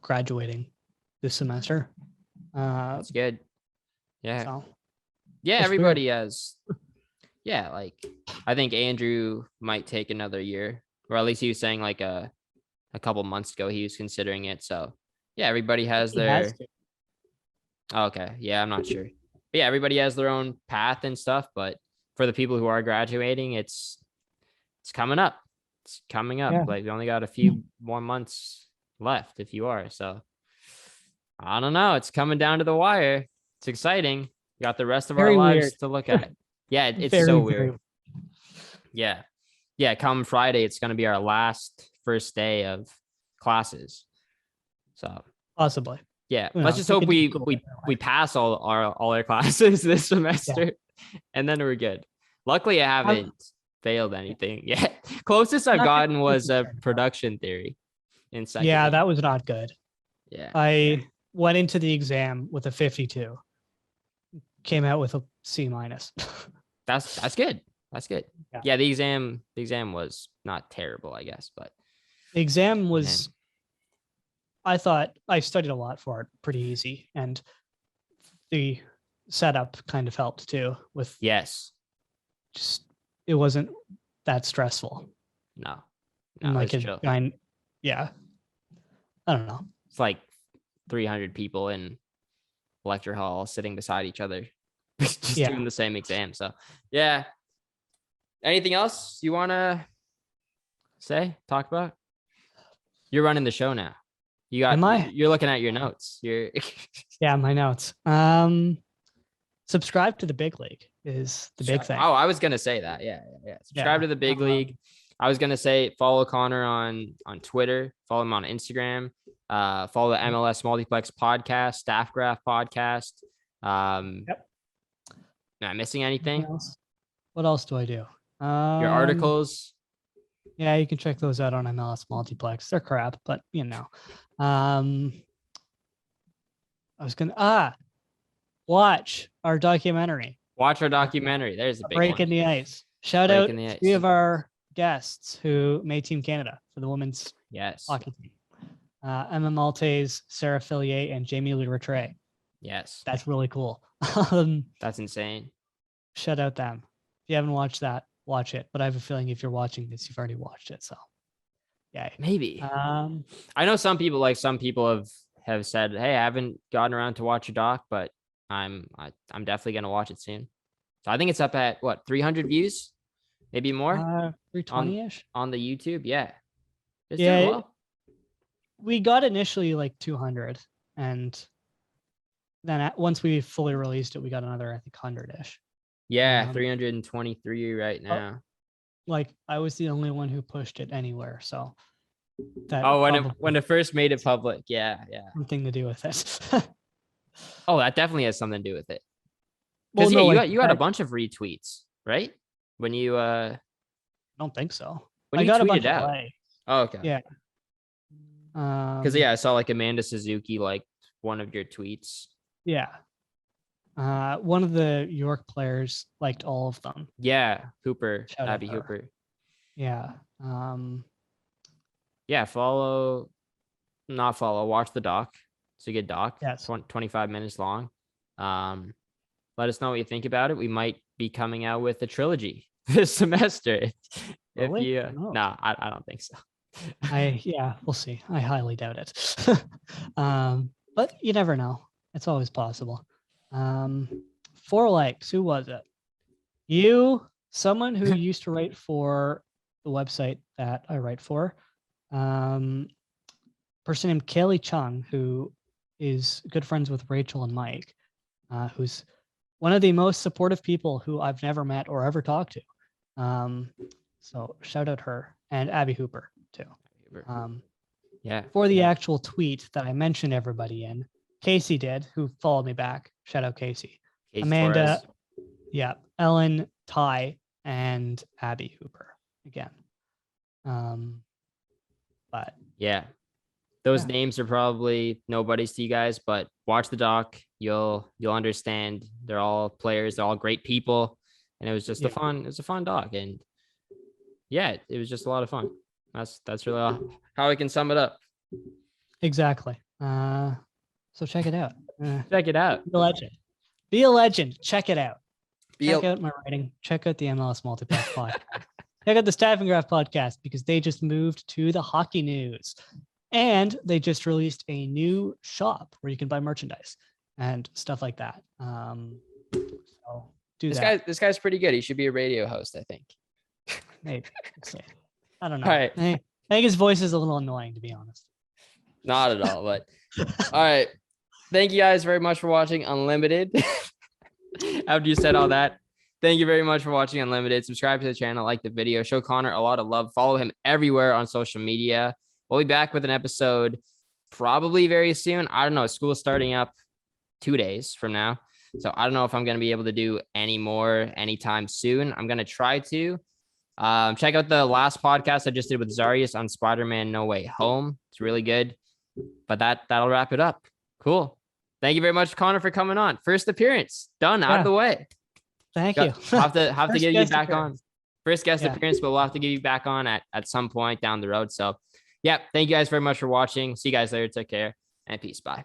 graduating this semester. That's good. Yeah. So, yeah, everybody has. Yeah, like I think Andrew might take another year, or at least he was saying like a couple months ago he was considering it. So yeah, everybody has their. Okay. Yeah, I'm not sure. But yeah, everybody has their own path and stuff. But for the people who are graduating, it's coming up. It's coming up. Yeah. Like we only got a few more months left if you are. So I don't know. It's coming down to the wire. It's exciting. We got the rest of our lives to look at. Yeah, it's so weird. Yeah. Yeah, come Friday, it's going to be our last first day of classes. So possibly. Yeah, let's just hope we pass all our classes this semester, and then we're good. Luckily, I haven't failed anything yet. Closest I've gotten was a production theory in second. Yeah, that was not good. Yeah, I went into the exam with a 52. Came out with a C-. That's good. That's good. Yeah, the exam was not terrible, I guess, but the exam was. I thought I studied a lot for it, pretty easy, and the setup kind of helped too. With just it wasn't that stressful. No, like I don't know. It's like 300 people in lecture hall sitting beside each other, just doing the same exam. So yeah. Anything else you want to talk about? You're running the show now. You're looking at your notes. My notes. Subscribe to the Big League is the big thing. Oh, I was gonna say that. Yeah. Subscribe to the Big League. I was gonna say follow Conor on Twitter. Follow him on Instagram. Follow the MLSMultiplex podcast, Staff Graph podcast. Am I missing anything? What else do I do? Your articles. Yeah, you can check those out on MLSMultiplex. They're crap, but I was gonna watch our documentary. There's a big Breaking the ice. Shout out 3 of our guests who made Team Canada for the women's hockey team. Emma Maltese, Sarah Fillier, and Jamie Lee Rattray. Yes. That's really cool. That's insane. Shout out them. If you haven't watched that, watch it. But I have a feeling if you're watching this, you've already watched it. So yeah. Maybe. I know some people have said, hey, I haven't gotten around to watch a doc, but I'm definitely gonna watch it soon. So I think it's up at 300 views, maybe more. 320-ish on the YouTube. Yeah. It's doing well. We got initially like 200, and then once we fully released it, we got another, I think, 100-ish. Yeah, 323 right now. Like I was the only one who pushed it anywhere, so that when it first made it public, something to do with it. Oh, that definitely has something to do with it. Because you got a bunch of retweets, right? When you I don't think so. When you tweeted out. Oh, okay. Yeah. Because I saw like Amanda Suzuki like one of your tweets. Yeah. One of the York players liked all of them. Yeah, Hooper, Shout out Abby to her. Hooper. Yeah. Yeah, watch the doc. It's a good doc. Yes. 25 minutes long. Let us know what you think about it. We might be coming out with a trilogy this semester. Really? I don't think so. We'll see. I highly doubt it. But you never know. It's always possible. 4 likes. Who was it? You, someone who used to write for the website that I write for. Person named Kelly Chung, who is good friends with Rachel and Mike, who's one of the most supportive people who I've never met or ever talked to. So shout out her and Abby Hooper too. For the actual tweet that I mentioned everybody in, Casey did, who followed me back. Shout out Casey. Amanda, Torres. Ellen, Ty, and Abby Hooper again. But yeah, those names are probably nobodies to you guys, but watch the doc. You'll understand. They're all players. They're all great people, and it was just a fun doc, and it was just a lot of fun. That's really how I can sum it up. Exactly. So check it out. Check it out. Be a legend. Check it out. Check out my writing. Check out the MLS Multiplex podcast. Check out the Staffing Graph podcast because they just moved to the hockey news. And they just released a new shop where you can buy merchandise and stuff like that. So this guy's pretty good. He should be a radio host, I think. Maybe. I don't know. All right. I think his voice is a little annoying, to be honest. Not at all, but all right. Thank you guys very much for watching Unlimited. After you said all that, thank you very much for watching Unlimited. Subscribe to the channel, like the video, show Conor a lot of love, follow him everywhere on social media. We'll be back with an episode probably very soon. I don't know. School's starting up 2 days from now. So I don't know if I'm going to be able to do any more anytime soon. I'm going to try to. Check out the last podcast I just did with Zarius on Spider-Man No Way Home. It's really good. But that'll wrap it up. Cool. Thank you very much, Conor, for coming on. First appearance done, out of the way. Thank you. Have to get you back on. First guest appearance, but we'll have to get you back on at some point down the road. So, thank you guys very much for watching. See you guys later. Take care and peace. Bye.